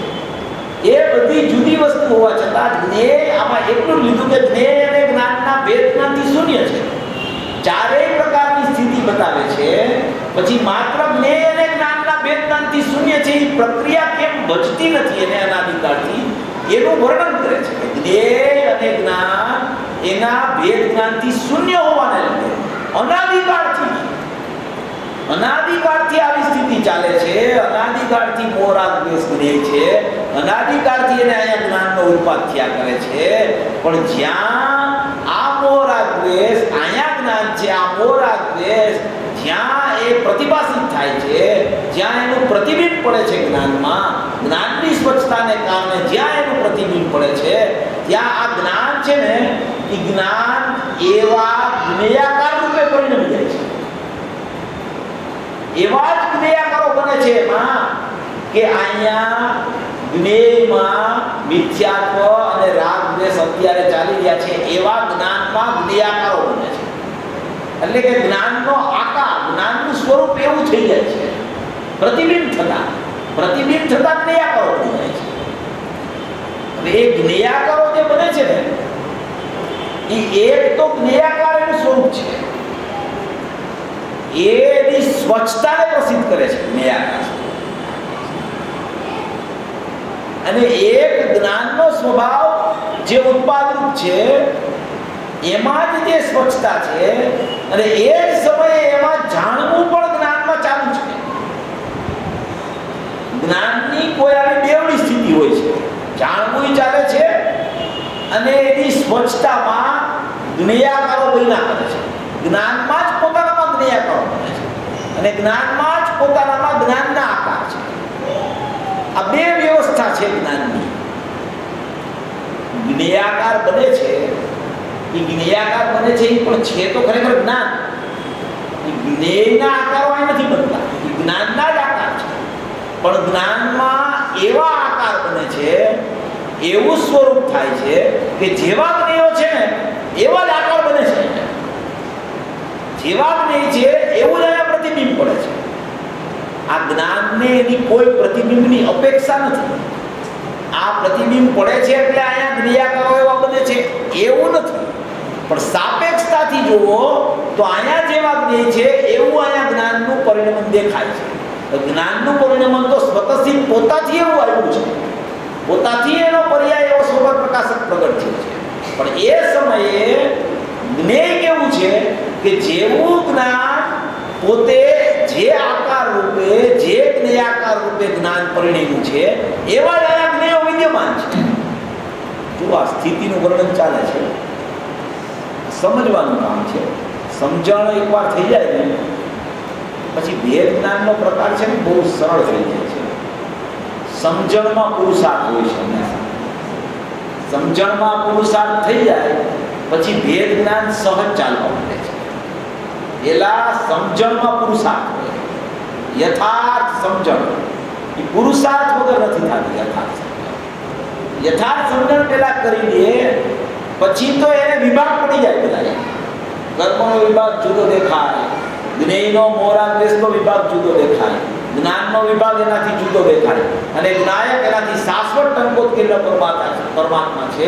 એ બધી જુદી વસ્તુ હોવા છતાં જ્ઞેય આમાં એટલું લીધું કે જ્ઞેય અને જ્ઞાનના ભેદ જ્ઞાનથી શૂન્ય છે. ચારેય પ્રકારની સ્થિતિ બતાવે છે. પછી માત્ર જ્ઞેય અને જ્ઞાનના ભેદ જ્ઞાનથી શૂન્ય છે, એ પ્રક્રિયા કેમ બચતી નથી એને અનાદિકાળથી, એનું વર્ણન કરે છે. જ્ઞેય અને જ્ઞાન એના ભેદ જ્ઞાનથી શૂન્ય હોવાને લીધે અનાદિકાળથી આવી સ્થિતિ ચાલે છે. અનાદિકાળથી મોહરાદ્વેષ જ્ઞેય છે, અનાદિકાળથી એને અહીંયા જ્ઞાનનો ઉત્પાદ થયા કરે છે. પણ જ્યાં આ મોહરાદ્વેષ, અહીંયા જ્ઞાન છે, આ મોહરાદ્વેષ જ્યાં એ પ્રતિભાસિત થાય છે, જ્યાં એનું પ્રતિબિંબ પડે છે જ્ઞાનમાં, જ્ઞાનની સ્વચ્છતાને કારણે જ્યાં એનું પ્રતિબિંબ પડે છે, ત્યાં આ જ્ઞાન છે ને, એ જ્ઞાન એવા જ્ઞેયાકાર રૂપે પરિણમી જાય છે. એવા જ જ્ઞેયાકારો બને છે એમાં કે અહીંયા જ્ઞેયમાં મિથ્યાત્વ અને રાગદ્વેષ અત્યારે ચાલી રહ્યા છે, એવા જ્ઞાનમાં જ્ઞેયાકારો બને છે. એટલે કે જ્ઞાનનો આકાર, જ્ઞાનનું સ્વરૂપ એવું થઈ જાય છે. પ્રતિબિંબ થતા જ્ઞેયાકારો બની જાય છે. હવે એ જ્ઞેયાકારો જે બને છે ને, એ એક તો જ્ઞેયાકાર એનું સ્વરૂપ છે, એની સ્વચ્છતાને પ્રસિદ્ધ કરે છે જ્ઞેયાકાર. અને એક જ્ઞાનનો સ્વભાવ જે ઉત્પાદરૂપ છે એમાં જ જે સ્વચ્છતા છે, અને એ જ સમયે એમાં જાણવું પણ જ્ઞાનમાં ચાલુ છે. જ્ઞાનની કોઈ આવી બેવડી સ્થિતિ હોય છે, જાણવું ચાલે છે અને એની સ્વચ્છતામાં જ્ઞેયાકારો બન્યા કરે છે. જ્ઞાનમાં જ પોતાનામાં જ્ઞેયાકારો બને છે અને જ્ઞાનમાં જ પોતાનામાં જ્ઞાનના આકાર છે. આ બે વ્યવસ્થા છે જ્ઞાનની. જ્ઞેયાકાર બને છે, એ જ્ઞેયાકાર બને છે, એ પણ છે તો ખરેખર જ્ઞાન. જ્ઞેયના આકારો અહીં નથી બનતા, એ જ્ઞાનના જ આકાર છે. પણ જ્ઞાનમાં એવા આકાર બને છે, એવું સ્વરૂપ થાય છે કે જેવા જ્ઞેયો છે ને એવા જ આકાર બને છે. જેવા જ્ઞેય છે એવું જ અહીંયા પ્રતિબિંબ પડે છે. આ જ્ઞાનને એની કોઈ પ્રતિબિંબની અપેક્ષા નથી. આ પ્રતિબિંબ પડે છે એટલે અહીંયા જ્ઞેયાકારો એવા બને છે એવું નથી. પણ સાપેક્ષતાથી જુઓ તો અહીંયા જેવા જ્ઞેય છે એવું અહીંયા જ્ઞાનનું પરિણમન દેખાય છે. જ્ઞાનનું પરિણમન તો સ્વતઃસિદ્ધ પોતાથી એવું આવ્યું છે, પોતાથી એનો પર્યાય એવો સ્વભાવ પ્રકાશક પ્રગટ થયો છે. પણ એ સમયે જ્ઞેય કેવું છે કે જેવું જ્ઞાન પોતે જે આકાર રૂપે, જે જ્ઞેયાકાર રૂપે જ્ઞાન પરિણમ્યું છે એવા જ આ જ્ઞેયો વિદ્યમાન છે. જો આ સ્થિતિનું વર્ણન ચાલે છે, સમજવાનું કામ છે. સમજણ એકવાર થઈ જાય ને પછી ભેદ જ્ઞાનનો પ્રકાર છે ને બહુ સરળ થઈ જાય છે. સમજણમાં પુરુષાર્થ હોય છે હંમેશા. સમજણમાં પુરુષાર્થ થઈ જાય પછી ભેદ જ્ઞાન સહજ ચાલવા માંડે છે. પેલા સમજણમાં પુરુષાર્થ હોય, યથાર્થ સમજણ એ પુરુષાર્થ વગર નથી થતી. યથાર્થ સમજણ પેલા કરી દે પછી તો એને વિભાગ પડી જાય. બધા કર્મનો વિભાગ જુદો દેખાય, જ્ઞેયનો મોરાગ્રેસનો વિભાગ જુદો દેખાય, જ્ઞાનનો વિભાગ એનાથી જુદો દેખાય, અને જ્ઞાયક એનાથી શાશ્વત ટંકોત્કીર્ણ પરમાત્મા છે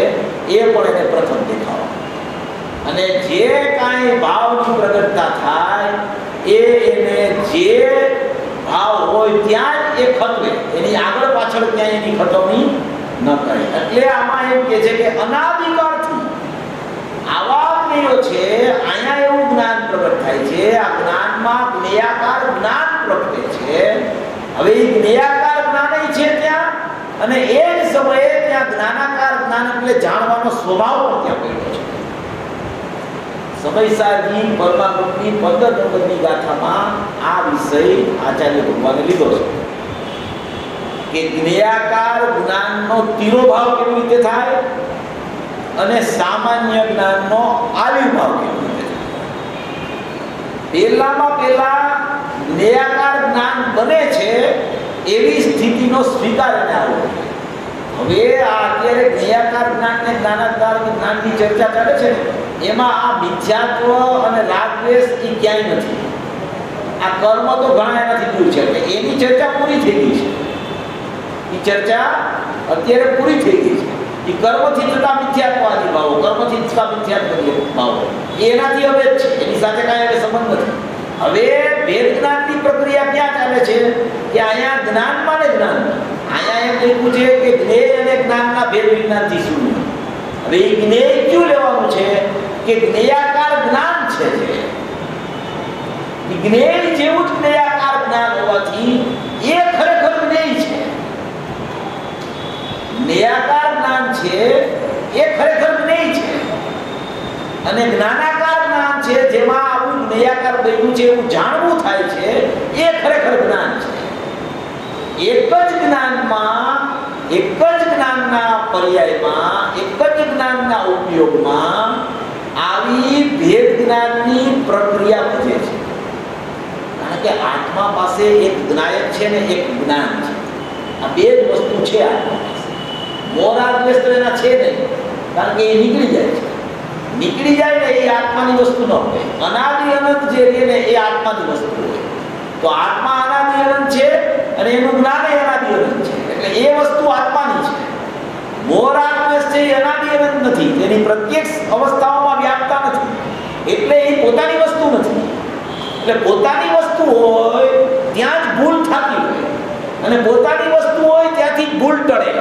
એ પણ એને પ્રથમ દેખાવા. અને જે કાંઈ ભાવની પ્રગટતા થાય એને જે ભાવ હોય ત્યાં જ એ ખતવે, એની આગળ પાછળ ક્યાંય એની ખતવણી ન કરે. એટલે આમાં એમ કે છે કે અનાદિકાળથી આવા જ્ઞેયો છે, અહીંયા એવું જ્ઞાન પ્રગટ થાય છે. આ જ્ઞાનમાં જ્ઞેયાકાર જ્ઞાન પ્રગટે છે. હવે એ જ્ઞેયાકાર જ્ઞાન છે ત્યાં, અને એ જ સમયે ત્યાં જ્ઞાનાકાર જ્ઞાન એટલે જાણવાનો સ્વભાવ પણ ત્યાં પડ્યો છે. સમયસારજી પરમાત્માની 15 નંબરની ગાથામાં આ વિષય આચાર્ય ભગવાને લીધો છે કે જ્ઞેયાકાર જ્ઞાનનો તિરોભાવ કેવી રીતે થાય અને સામાન્ય જ્ઞાનનો આવિર્ભાવ કેવી રીતે થાય. પહેલામાં પહેલા જ્ઞેયાકાર જ્ઞાન બને છે એવી સ્થિતિનો સ્વીકાર એને આવવો. હવે આ અત્યારે જ્ઞેયાકાર જ્ઞાન ને જ્ઞાનાકાર જ્ઞાનની ચર્ચા ચાલે છે ને એમાં આ મિથ્યાત્વ અને રાગદ્વેષ એ ક્યાંય નથી. આ કર્મ તો ઘણા એનાથી દૂર છે એટલે એની ચર્ચા પૂરી થઈ ગઈ છે. એ ચર્ચા અત્યારે પૂરી થઈ ગઈ છે. એ કર્મથી થતા મિથ્યાત્વવાદી ભાવો, કર્મથી થતા મિથ્યાત્વવાદી ભાવો એનાથી હવે જ છે, એની સાથે કાંઈ હવે સંબંધ નથી. હવે ભેદ જ્ઞાનની પ્રક્રિયા ક્યાં ચાલે છે કે અહીંયા જ્ઞાનમાં ને જ્ઞાનમાં અહીંયા એમ લખ્યું છે કે જ્ઞેય અને જ્ઞાનના ભેદ વિજ્ઞાનથી શૂન્ય. હવે એ જ્ઞેય ક્યું લેવાનું છે કે જ્ઞેયાકાર જ્ઞાન છે. જે જ્ઞેય જેવું જ જ્ઞેયાકાર જ્ઞાન હોવાથી એ ખરેખર જ્ઞેય છે. જ્ઞેયાકાર જ્ઞાન છે એ ખરેખર જ્ઞેય છે, અને જ્ઞાનાકાર જ્ઞાન છે જેમાં આવું જ્ઞેયાકાર બન્યું છે એવું જાણવું થાય છે એ ખરેખર જ્ઞાન છે. એક જ જ્ઞાનમાં, એક જ જ્ઞાનના પર્યાયમાં, એક જ જ્ઞાનના ઉપયોગમાં આવી ભેદ જ્ઞાનની પ્રક્રિયા વધે છે. કારણ કે આત્મા પાસે એક જ્ઞાયક છે ને એક જ્ઞાન છે. આ બે જ વસ્તુ છે આત્મા પાસે. મોરાગ્રેસ તો એના છે નહીં, કારણ કે એ નીકળી જાય છે. નીકળી જાય ને એ આત્માની વસ્તુ ન હોય. અનાદિ અનંત જે રહે ને એ આત્માની વસ્તુ હોય. તો આત્મા અનાદિ અનંત છે અને એનું જ્ઞાન અનાદિ અનંત છે, એટલે એ વસ્તુ આત્માની છે. મોરાગ્રેસ છે એ અનાદિ અનંત નથી, તેની પ્રત્યક્ષ અવસ્થાઓમાં વ્યાપતા નથી, એટલે એ પોતાની વસ્તુ નથી. એટલે પોતાની વસ્તુ હોય ત્યાં જ ભૂલ થતી હોય, અને પોતાની વસ્તુ હોય ત્યાંથી ભૂલ ટળે.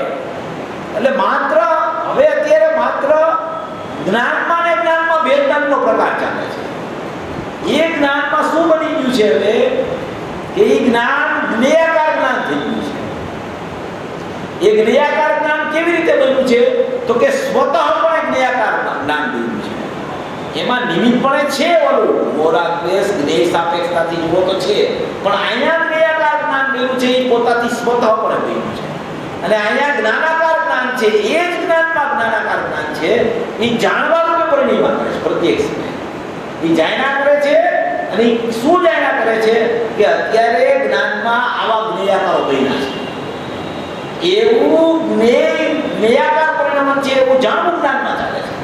એટલે માત્ર હવે અત્યારે માત્ર જ્ઞાનમાં ને જ્ઞાનમાં બે જ્ઞાનનો પ્રકાર ચાલે છે. એ જ્ઞાનમાં શું બની ગયું છે હવે કે એ જ્ઞાન જ્ઞેયાકાર જ્ઞાન થઈ ગયું છે. એ જ્ઞેયાકાર જ્ઞાન કેવી રીતે બન્યું છે તો કે સ્વતઃપણે જ્ઞેયાકાર જ્ઞાન બન્યું છે. એમાં નિમિત્તપણે છે ઓલું મોરા દ્વેષ જ્ઞેય સાપેક્ષતાથી જુઓ તો છે, પણ અહીંયા જ્ઞેયાકાર જ્ઞાન બન્યું છે એ પોતાથી સ્વતઃપણે બન્યું છે. અને અહીંયા જ્ઞાનાકાર જ્ઞાન છે, એ જ જ્ઞાનમાં જ્ઞાનાકાર જ્ઞાન છે એ જાણવાનું કે પરિણીમાં કરે છે પ્રત્યેક સમયે. એ જાણ્યા કરે છે અને શું જાણ્યા કરે છે કે અત્યારે જ્ઞાનમાં આવા જ્ઞેયાકારો બન્યા છે, એવું જ્ઞેયાકાર પરિણામ છે એવું જાણવું જ્ઞાનમાં ચાલે છે.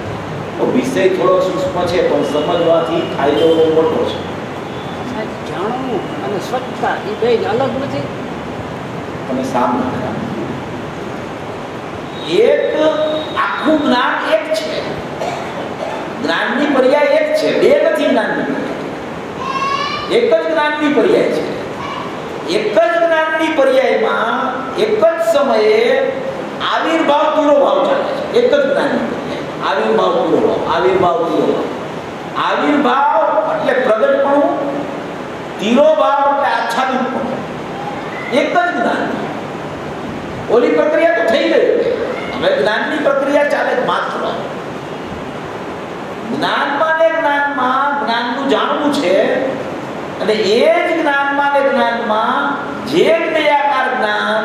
તો વિષય થોડો સૂક્ષ્મ છે પણ સમજવાથી ફાયદો બહુ મોટો છે. જાણવું અને સ્વચ્છતા એ બે અલગ નથી. તમે સામે એક આખું જ્ઞાન એક છે, જ્ઞાનની પર્યાય એક છે, બે નથી જ્ઞાનની પર્યાય. એક જ જ્ઞાનની પર્યાય છે. એક જ જ્ઞાનની પર્યાયમાં એક જ સમયે આવિર્ભાવ તિરોભાવ ચાલે છે. એક જ જ્ઞાનની પર્યાય આવિર્ભાવ તિરોભાવ, આવિર્ભાવ તિરોભાવ. આવિર્ભાવ એટલે પ્રગટપણું, તિરોભાવ એટલે આચ્છાદિતપણું. એક જ જ્ઞાન. ઓલી પ્રક્રિયા તો થઈ ગઈ, હવે જ્ઞાનની પ્રક્રિયા ચાલે માત્ર. જ્ઞાનમાં ને જ્ઞાનમાં જ્ઞાનનું જાણવું છે અને એ જ જ્ઞાનમાં ને જ્ઞાનમાં જે જ્ઞેયાકાર જ્ઞાન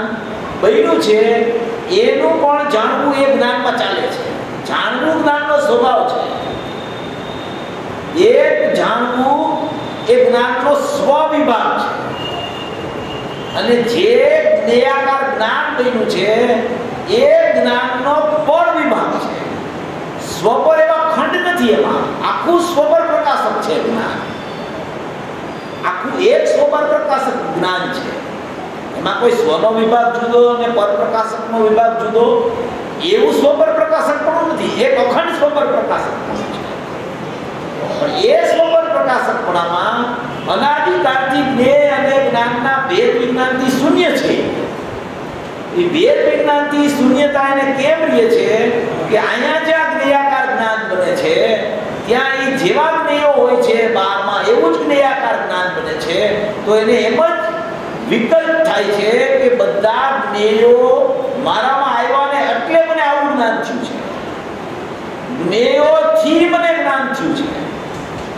બન્યું છે એનું પણ જાણવું એ જ્ઞાનમાં ચાલે છે. જાણવું જ્ઞાનનો સ્વભાવ છે. એક જાણવું એ જ્ઞાનનો સ્વવિભાગ છે અને જે જ્ઞેયાકાર જ્ઞાન બન્યું છે એ જ્ઞાનનો પર વિભાગ છે. સ્વપર એવા ખંડ નથી, એમાં આખું સ્વપર પ્રકાશક છે જ્ઞાન. આખું એક સ્વપર પ્રકાશક જ્ઞાન છે. એમાં કોઈ સ્વનો વિભાગ જુદો અને પર પ્રકાશકનો વિભાગ જુદો એવું સ્વપર પ્રકાશક પણ નથી. એક અખંડ સ્વપર પ્રકાશક છે. પણ એ સ્વપર પ્રકાશકપણામાં અનાદિકાળથી જ્ઞેય અને જ્ઞાનના ભેદ વિજ્ઞાનથી શૂન્ય છે. એ ભેદ વિજ્ઞાનથી શૂન્યતા એને કેમ રહે છે કે અહીંયા જ્યાં જ્ઞેયાકાર જ્ઞાન બને છે ત્યાં એ જેવા જ્ઞેયો હોય છે બહારમાં એવું જ જ્ઞેયાકાર જ્ઞાન બને છે. તો એને એમ જ વિકલ્પ થાય છે કે બધા જ્ઞેયો મારામાં આવ્યા ને એટલે મને આવું જ્ઞાન થયું છે, જ્ઞેયોથી મને જ્ઞાન થયું છે,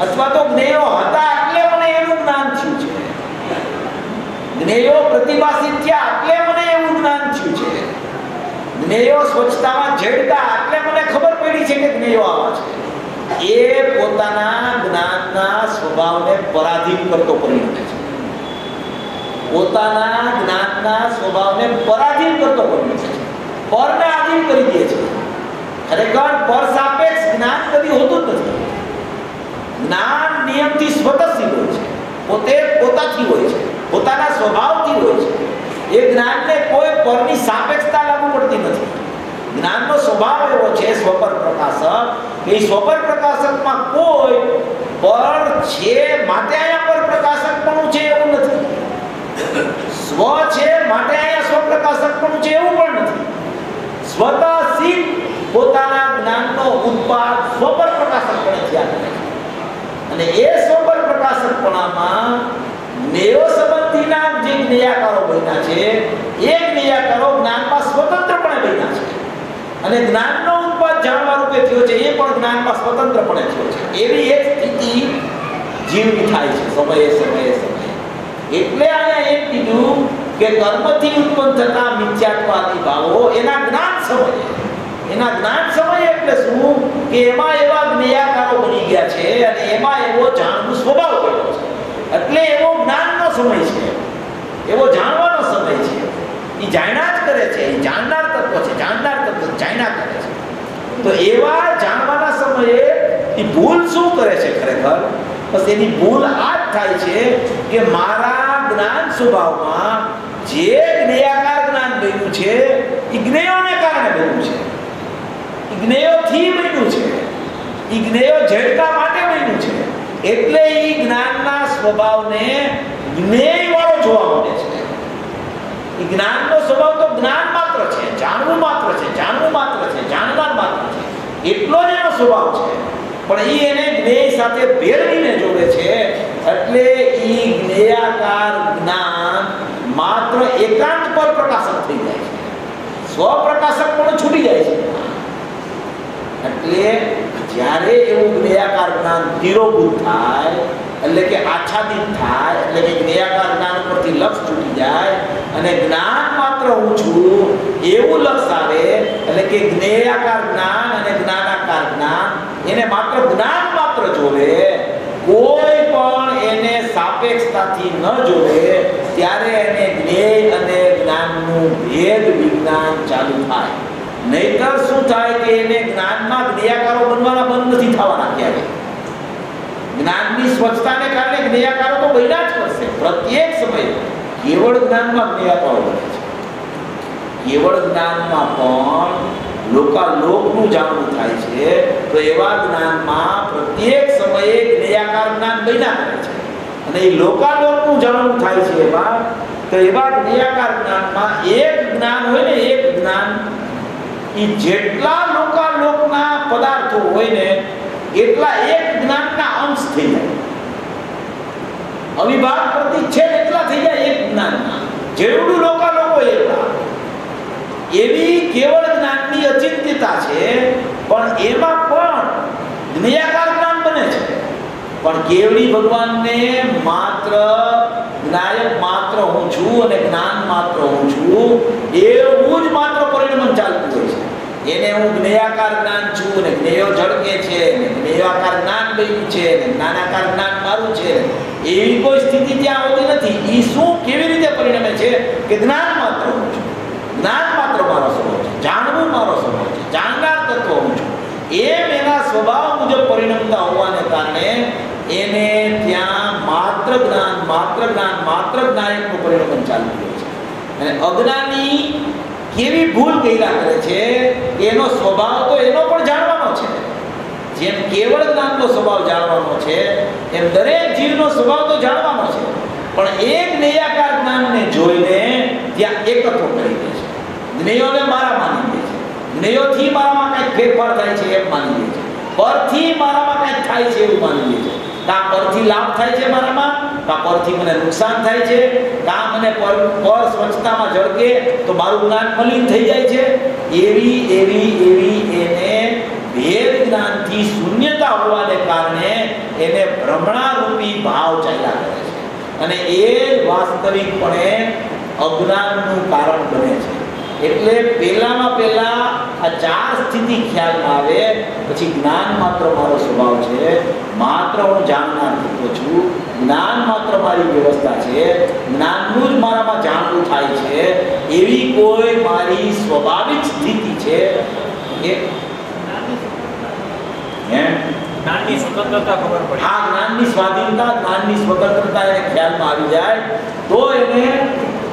અથવા તો જ્ઞેયો હતા એટલે મને એનું જ્ઞાન થયું છે, જ્ઞેયો પ્રતિભાસિત થયા એટલે મને એવું જ્ઞાન થયું છે, જ્ઞેયો સ્વચ્છતામાં જડતા એટલે મને ખબર પડી છે કે જ્ઞેયો આવા છે. એ પોતાના જ્ઞાનના સ્વભાવને પરાધીન કરતો પરિણમે છે. પોતાના જ્ઞાનના સ્વભાવને પરાધીન કરતો પરિણમે છે. પરને આધીન કરી દે છે. ખરેખર પર સાપેક્ષ જ્ઞાન કદી હોતું જ નથી. જ્ઞાન નિયમથી સ્વતઃસિદ્ધ હોય છે, પોતે પોતાથી હોય છે, પોતાના સ્વભાવથી હોય છે. એ જ્ઞાનને કોઈ પરની સાપેક્ષતા લાગુ પડતી નથી. જ્ઞાનનો સ્વભાવ એવો છે સ્વપર પ્રકાશક કે એ સ્વપર પ્રકાશકમાં કોઈ પર છે માટે અહીંયા પર પ્રકાશકપણું છે એવું નથી, સ્વ છે માટે અહીંયા સ્વપ્રકાશકપણું છે એવું પણ નથી. સ્વતઃ સિદ્ધ પોતાના જ્ઞાનનો ઉત્પાદ સ્વપર પ્રકાશકપણે થયા કરે છે. અને એ સ્વપર પ્રકાશકપણામાં જ્ઞેયો સંબંધીના જે જ્ઞેયાકારો બન્યા છે એ જ્ઞેયાકારો જ્ઞાનમાં સ્વતંત્રપણે બન્યા છે અને જ્ઞાનનો ઉત્પાદ જાણવા રૂપે થયો છે એ પણ જ્ઞાનમાં સ્વતંત્રપણે થયો છે. એવી એક સ્થિતિ જીવની થાય છે સમયે સમયે સમયે. એટલે અહીંયા એમ કીધું કે કર્મથી ઉત્પન્ન થતા મિથ્યાત્વાદી ભાવો એના જ્ઞાન સમયે, એના જ્ઞાન સમય એટલે શું કે એમાં એવા જ્ઞેયાકારો બની ગયા છે અને એમાં એવો જાણવું સ્વભાવ બન્યો છે. એટલે એવો જ્ઞાનનો સમય છે, એવો જાણવાનો સમય છે. એ જાણ્યા જ કરે છે, એ જાણનાર તત્વ છે, જાણનાર તત્વ જાણ્યા કરે છે. તો એવા જાણવાના સમયે એ ભૂલ શું કરે છે ખરેખર? બસ એની ભૂલ આ જ થાય છે કે મારા જ્ઞાન સ્વભાવમાં જે જ્ઞેયાકાર જ્ઞાન બન્યું છે એ જ્ઞેયોને કારણે બન્યું છે, જ્ઞેયોથી બન્યું છે, એ જ્ઞેયો જડતા માટે બન્યું છે. એટલે એ જ્ઞાનના સ્વભાવને જ્ઞેય વાળો જોવા મળે છે. એ જ્ઞાનનો સ્વભાવ તો જ્ઞાન માત્ર છે, જાણવું માત્ર છે, જાણવું માત્ર છે, જાણનાર માત્ર છે, એટલો જ એનો સ્વભાવ છે. પણ એ એને જ્ઞેય સાથે ભેળવીને જોડે છે, એટલે એ જ્ઞેયાકાર જ્ઞાન માત્ર એકાંત પર પ્રકાશક થઈ જાય છે, સ્વપ્રકાશક પણ છૂટી જાય છે. એટલે જ્યારે એવું જ્ઞેયાકાર જ્ઞાન તિરોભૂત થાય, એટલે કે આચ્છાદિત થાય, એટલે કે જ્ઞેયાકાર જ્ઞાન ઉપરથી લક્ષ છૂટી જાય અને જ્ઞાન માત્ર હું છું એવું લક્ષ આવે, એટલે કે જ્ઞેયાકાર જ્ઞાન અને જ્ઞાનાકાર જ્ઞાન એને માત્ર જ્ઞાન માત્ર જોવે, કોઈ પણ એને સાપેક્ષતાથી ન જોવે, ત્યારે એને જ્ઞેય અને જ્ઞાનનું ભેદ વિજ્ઞાન ચાલુ થાય. નહીતર શું થાય કે એને જ્ઞાનમાં જ્ઞેયાકારો બનવાના બંધ નથી થવાના. ક્યારે જ્ઞાનની સ્વચ્છતાને કારણે જ્ઞેયાકારો તો બન્યા જ કરશે. પ્રત્યેક સમયે કેવળ જ્ઞાનમાં જ્ઞેયાકારો બને છે. કેવળ જ્ઞાનમાં પણ લોકાલોકનું જાણવું થાય છે, તો એવા જ્ઞાનમાં પ્રત્યેક સમયે જ્ઞેયાકાર જ્ઞાન બન્યા કરે છે. અને એ લોકાલોકનું જાણવું થાય છે એમાં, તો એવા જ્ઞેયાકાર જ્ઞાનમાં એક જ્ઞાન હોય ને, એક જ્ઞાન એ જેટલા લોકાલોકના પદાર્થો હોય ને એટલા એક જ્ઞાનના અંશ થઈ જાય. અવિભાગ પ્રતિચ્છેદ એટલા થઈ જાય એક જ્ઞાનના, જેવડું લોકાલોકો એટલા. એવી કેવળ જ્ઞાનની અચિંત્યતા છે, પણ એમાં પણ જ્ઞેયાકાર જ્ઞાન બને છે. પણ કેવળી ભગવાનને માત્ર જ્ઞાયક માત્ર હું છું અને જ્ઞાન માત્ર હું છું એવું જ માત્ર પરિણમન ચાલતું હોય છે. એને હું જ્ઞેયાકાર જ્ઞાન છું અને જ્ઞેયો ઝળકે છે, જ્ઞેયાકાર જ્ઞાન બન્યું છે, જ્ઞાનાકાર જ્ઞાન મારું છે, એવી કોઈ સ્થિતિ ત્યાં હોતી નથી. એ શું કેવી રીતે પરિણમે છે કે જ્ઞાન માત્ર હું છું, જ્ઞાન માત્ર મારો સ્વભાવ છે, જાણવું મારો સ્વભાવ છે, જાણનાર તત્વ હું છું, એમ એના સ્વભાવ મુજબ પરિણમતા હોવાને કારણે એને ત્યાં માત્ર જ્ઞાન માત્ર જ્ઞાન માત્ર જ્ઞાયકનું પરિણમન ચાલતું હોય છે. અને અજ્ઞાની કેવી ભૂલ કર્યા કરે છે, એનો સ્વભાવ તો એનો પણ જાણવાનો છે. જેમ કેવળ જ્ઞાનનો સ્વભાવ જાણવાનો છે, એમ દરેક જીવનો સ્વભાવ તો જાણવાનો છે. પણ એક જ્ઞેયાકાર જ્ઞાનને જોઈને ત્યાં એકત્વ કરી દે છે. જ્ઞેયોને મારા માની દે છે, જ્ઞેયોથી મારામાં કંઈક ફેરફાર થાય છે એમ માની દે છે, પરથી મારામાં કંઈક થાય છે એવું માની દે છે. કાં પરથી લાભ થાય છે મારામાં, કાં પરથી મને નુકસાન થાય છે, કાં મને પર સ્વચ્છતામાં ઝળકે તો મારું જ્ઞાન મલિન થઈ જાય છે. એવી એવી એવી એને ભેદ જ્ઞાનથી શૂન્યતા હોવાને કારણે એને ભ્રમણારૂપી ભાવ ચાલ્યા કરે છે. અને એ વાસ્તવિકપણે અજ્ઞાનનું કારણ બને છે. એટલે પહેલામાં પહેલા આ ચાર સ્થિતિ ખ્યાલમાં આવે, પછી જ્ઞાન માત્ર મારો સ્વભાવ છે, માત્ર હું જાણનાર તત્વ છું, જ્ઞાન માત્ર મારી વ્યવસ્થા છે, જ્ઞાનનું જ મારામાં જાણવું થાય છે, એવી કોઈ મારી સ્વાભાવિક સ્થિતિ છે. એ જ્ઞાનની સ્વતંત્રતા ખબર પડે. આ જ્ઞાનની સ્વાધીનતા, જ્ઞાનની સ્વતંત્રતા એને ખ્યાલમાં આવી જાય તો એને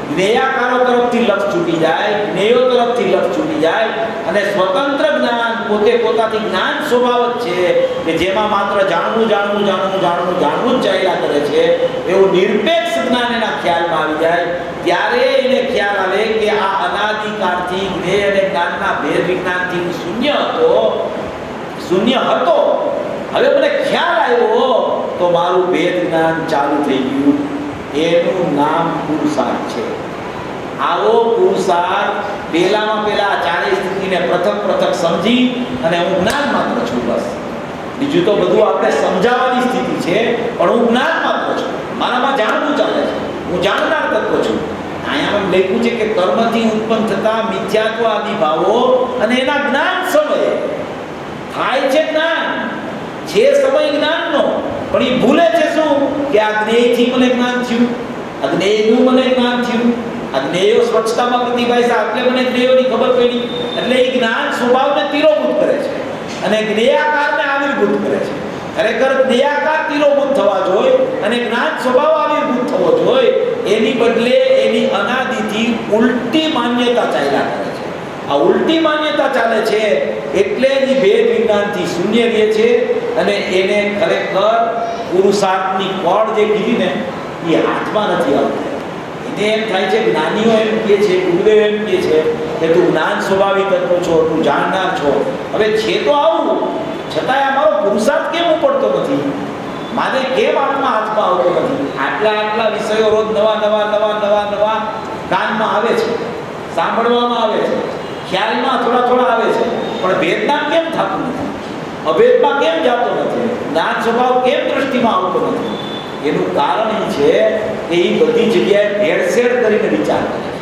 જ્ઞેયાકારો તરફથી લક્ષ છૂટી જાય, જ્ઞેયો તરફથી લક્ષ છૂટી જાય, અને સ્વતંત્ર જ્ઞાન પોતે પોતાથી જ્ઞાન સ્વભાવ જ છે કે જેમાં માત્ર જાણવું જાણવું જાણવું જાણવું જાણવું જ ચાલ્યા કરે છે, એવું નિરપેક્ષ જ્ઞાન એના ખ્યાલમાં આવી જાય. ત્યારે એને ખ્યાલ આવે કે આ અનાદિકાળથી જ્ઞેય અને જ્ઞાનના ભેદ વિજ્ઞાનથી શૂન્ય હતો, હવે મને ખ્યાલ આવ્યો તો મારું ભેદ જ્ઞાન ચાલુ થઈ ગયું. એનું નામ પુરુષાર્થ છે. આવો પુરુષાર્થ પહેલામાં પહેલા ચારેય સ્થિતિને પ્રથમ સમજી અને હું જ્ઞાન માત્ર છું, બસ બીજું તો બધું આપણે સમજાવવાની સ્થિતિ છે, પણ હું જ્ઞાન માત્ર છું, મારામાં જાણવું ચાલે છે, હું જાણનાર તત્વ છું. અહીંયા લખ્યું છે કે કર્મથી ઉત્પન્ન થતા મિથ્યાત્વ આદિ ભાવો અને એના જ્ઞાન સમયે થાય છે જ્ઞાન, જે સમય જ્ઞાનનો, પણ એ ભૂલે છે શું કે આ જ્ઞેયથી મને જ્ઞાન થયું, આ જ્ઞેયનું મને જ્ઞાન થયું, આ જ્ઞેયો સ્વચ્છતામાં પ્રતિભાય છે એટલે મને જ્ઞેયોની ખબર પડી. એટલે એ જ્ઞાન સ્વભાવને તિરોભૂત કરે છે અને જ્ઞેયાકારને આવિર્ભૂત કરે છે. ખરેખર જ્ઞેયાકાર તિરોભૂત થવા જોઈએ અને જ્ઞાન સ્વભાવ આવિર્ભૂત થવો જોઈએ, એની બદલે એની અનાદિથી ઉલટી માન્યતા ચાલ્યા કરે છે. આ ઉલટી માન્યતા ચાલે છે એટલે જ ભેદ વિજ્ઞાનથી શૂન્ય રહે છે. અને એને ખરેખર પુરુષાર્થની કોડ જે કીધી ને એ હાથમાં નથી આવતી, એને એમ થાય છે, જ્ઞાનીઓ એમ કહે છે, ગુરુદેવ એમ કહે છે કે તું જ્ઞાન સ્વભાવી તત્વ છો, તું જાણનાર છો. હવે છે તો આવું, છતાંય અમારો પુરુષાર્થ કેમ ઉપડતો નથી? મારે કેમ આત્મા હાથમાં આવતો નથી? આટલા વિષયો રોજ નવા કાનમાં આવે છે, સાંભળવામાં આવે છે, ખ્યાલમાં થોડા આવે છે, પણ વેદના કેમ થતું નથી? અભેદમાં કેમ જતો નથી? જ્ઞાન સ્વભાવ કેમ દ્રષ્ટિમાં આવતો નથી? એનું કારણ એ છે કે એ બધી જગ્યાએ ભેળસેળ કરીને વિચાર કરે છે.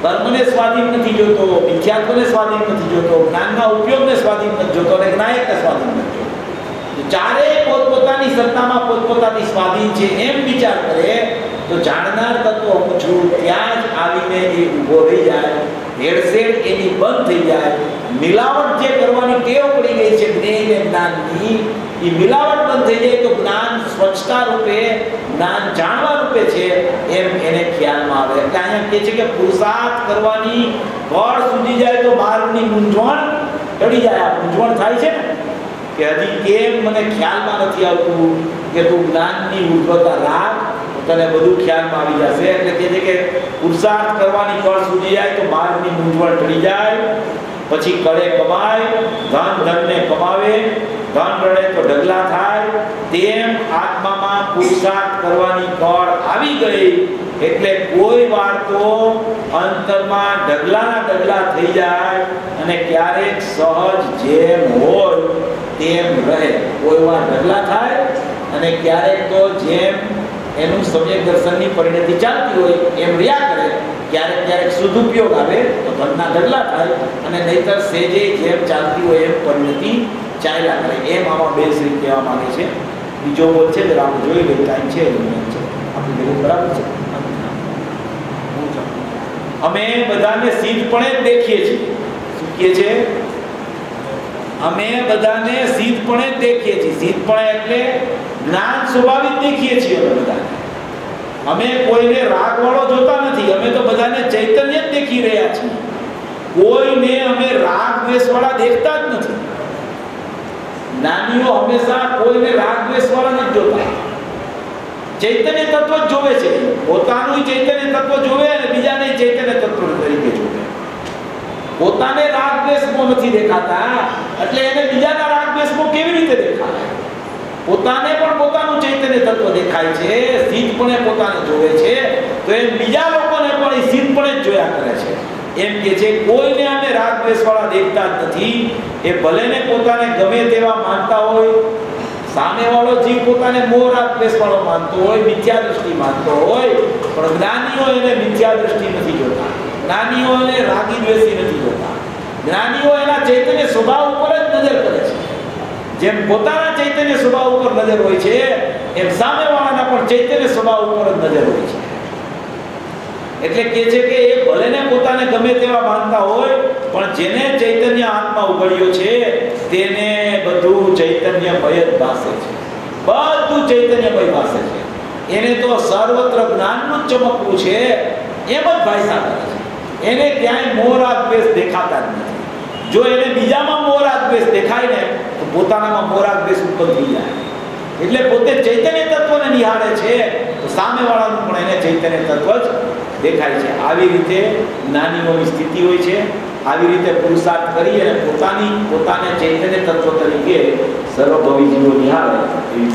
કર્મને સ્વાધીન નથી જોતો, મિથ્યાત્વને સ્વાધીન નથી જોતો, જ્ઞાનના ઉપયોગને સ્વાધીન નથી જોતો અને જ્ઞાયકને સ્વાધીન નથી જોતો. ચારેય પોતપોતાની સત્તામાં પોતપોતાની સ્વાધીન છે એમ વિચાર કરે તો જાણનાર તત્વ હું છું ત્યાં જ આવીને એ ઊભો રહી જાય, ભેળસેળ એની બંધ થઈ જાય. મિલાવટ જે કરવાની ટેવ પડી ગઈ છે જ્ઞેય જ્ઞાનની, એ મિલાવટ બંધ થઈ જાય તો જ્ઞાન સ્વચ્છતા રૂપે, જ્ઞાન જાણવા રૂપે છે એમ એને ખ્યાલમાં આવે. એટલે અહીંયા કહે છે કે પુરુષાર્થ કરવાની બળ સુધી જાય તો બહારની મૂંઝવણ ટળી જાય. આ મૂંઝવણ થાય છે ને કે હજી કેમ મને ખ્યાલમાં નથી આવતું કે તું જ્ઞાનની ઉદ્ભવતા રાખ, તને બધું ખ્યાલમાં આવી જશે. એટલે કહે છે કે પુરુષાર્થ કરવાની બળ સુધી જાય તો બહારની મૂંઝવણ ટળી જાય. પછી કરે કમાય, ધનને કમાવે, ધન રડે તો ઢગલા થાય. તેમ આત્મામાં પુરુષાર્થ કરવાની કળ આવી ગઈ એટલે કોઈ વાર તો અંતરમાં ઢગલા થઈ જાય અને ક્યારેક સહજ જેમ હોય તેમ રહે. કોઈ વાર ઢગલા થાય અને ક્યારેક તો જેમ એનું સમ્યક દર્શનની પરિણતિ ચાલતી હોય એમ રહ્યા કરે. ક્યારેક સદુપયોગ આવે તો ધનના ઢગલા થાય અને નહીતર સેજે જેમ ચાલતી હોય એમ પરિણતિ ચાલ્યા કરે. એમ આમાં બે શ્રી કહેવા માંગે છે. બીજો બોલ છે જરા આપણે જોઈ લઈએ, ટાઈમ છે આપણે ભેગું બરાબર છે. અમે બધાને સીધપણે જ દેખીએ છીએ. શું કહે છે? અમે બધાને સીધપણે જ દેખીએ છીએ. સીધપણે એટલે જ્ઞાન સ્વભાવિક દેખીએ છીએ. અમે બધાને, અમે કોઈને રાગવાળો જોતા નથી. અમે તો બધાને ચૈતન્ય જ દેખી રહ્યા છીએ. કોઈને અમે રાગ દ્વેષવાળા દેખતા જ નથી. જ્ઞાનીઓ હંમેશા કોઈને રાગ દ્વેષવાળા નથી જોતા. ચૈતન્ય તત્વ જ જોવે છે. પોતાનું ચૈતન્ય તત્વ જોવે અને બીજાને ચૈતન્ય તત્વ તરીકે જોવે. પોતાને રાગ દ્વેષમાં નથી દેખાતા એટલે એને બીજાના રાગ દ્વેષમાં કેવી રીતે દેખાય? પોતાને પણ પોતાનું ચૈતન્ય તત્વ દેખાય છે, સીધપણે પોતાને જોવે છે, તો એ બીજા લોકોને પણ એ સીધપણે જ જોયા કરે છે. એમ કે છે કોઈને અમે રાગ દ્વેષવાળા દેખતા જ નથી. એ ભલેને પોતાને ગમે તેવા માનતા હોય, સામેવાળો જીવ પોતાને મોહ રાગ દ્વેષવાળો માનતો હોય, મિથ્યા દ્રષ્ટિ માનતો હોય, પણ જ્ઞાનીઓ એને મિથ્યા દ્રષ્ટિ નથી જોતા. જ્ઞાનીઓ એને રાગી દ્વેષી નથી જોતા. જ્ઞાનીઓ એના ચૈતન્ય સ્વભાવ ઉપર જ નજર કરે છે. જેમ પોતાના ચૈતન્ય સ્વભાવ ઉપર નજર હોય છે એમ સામેવાળાના પણ ચૈતન્ય સ્વભાવ ઉપર જ નજર હોય છે. એટલે કહે છે કે એ ભલેને પોતાને ગમે તેવા માનતા હોય પણ જેને ચૈતન્ય આત્મા ઉઘડ્યો છે તેને બધું ચૈતન્યમય જ ભાસે છે. બધું ચૈતન્યમય ભાસે છે. એને તો સર્વત્ર જ્ઞાનનું જ ચમકવું છે એમ જ ભાષા કરે છે. એને ક્યાંય મોહ રાગ દ્વેષ દેખાતા જ નથી. જો એને બીજામાં મોહ રાગ દ્વેષ દેખાય ને તો પોતાનામાં મોહ રાગ દ્વેષ ઉત્પન્ન થઈ જાય. એટલે પોતે ચૈતન્ય તત્વને નિહાળે છે તો સામેવાળાનું પણ એને ચૈતન્ય તત્વ જ દેખાય છે. આવી રીતે જ્ઞાનીઓની સ્થિતિ હોય છે. આવી રીતે પુરુષાર્થ કરી અને પોતાને ચૈતન્ય તત્વ તરીકે સર્વભવી જીવો નિહાળે એવી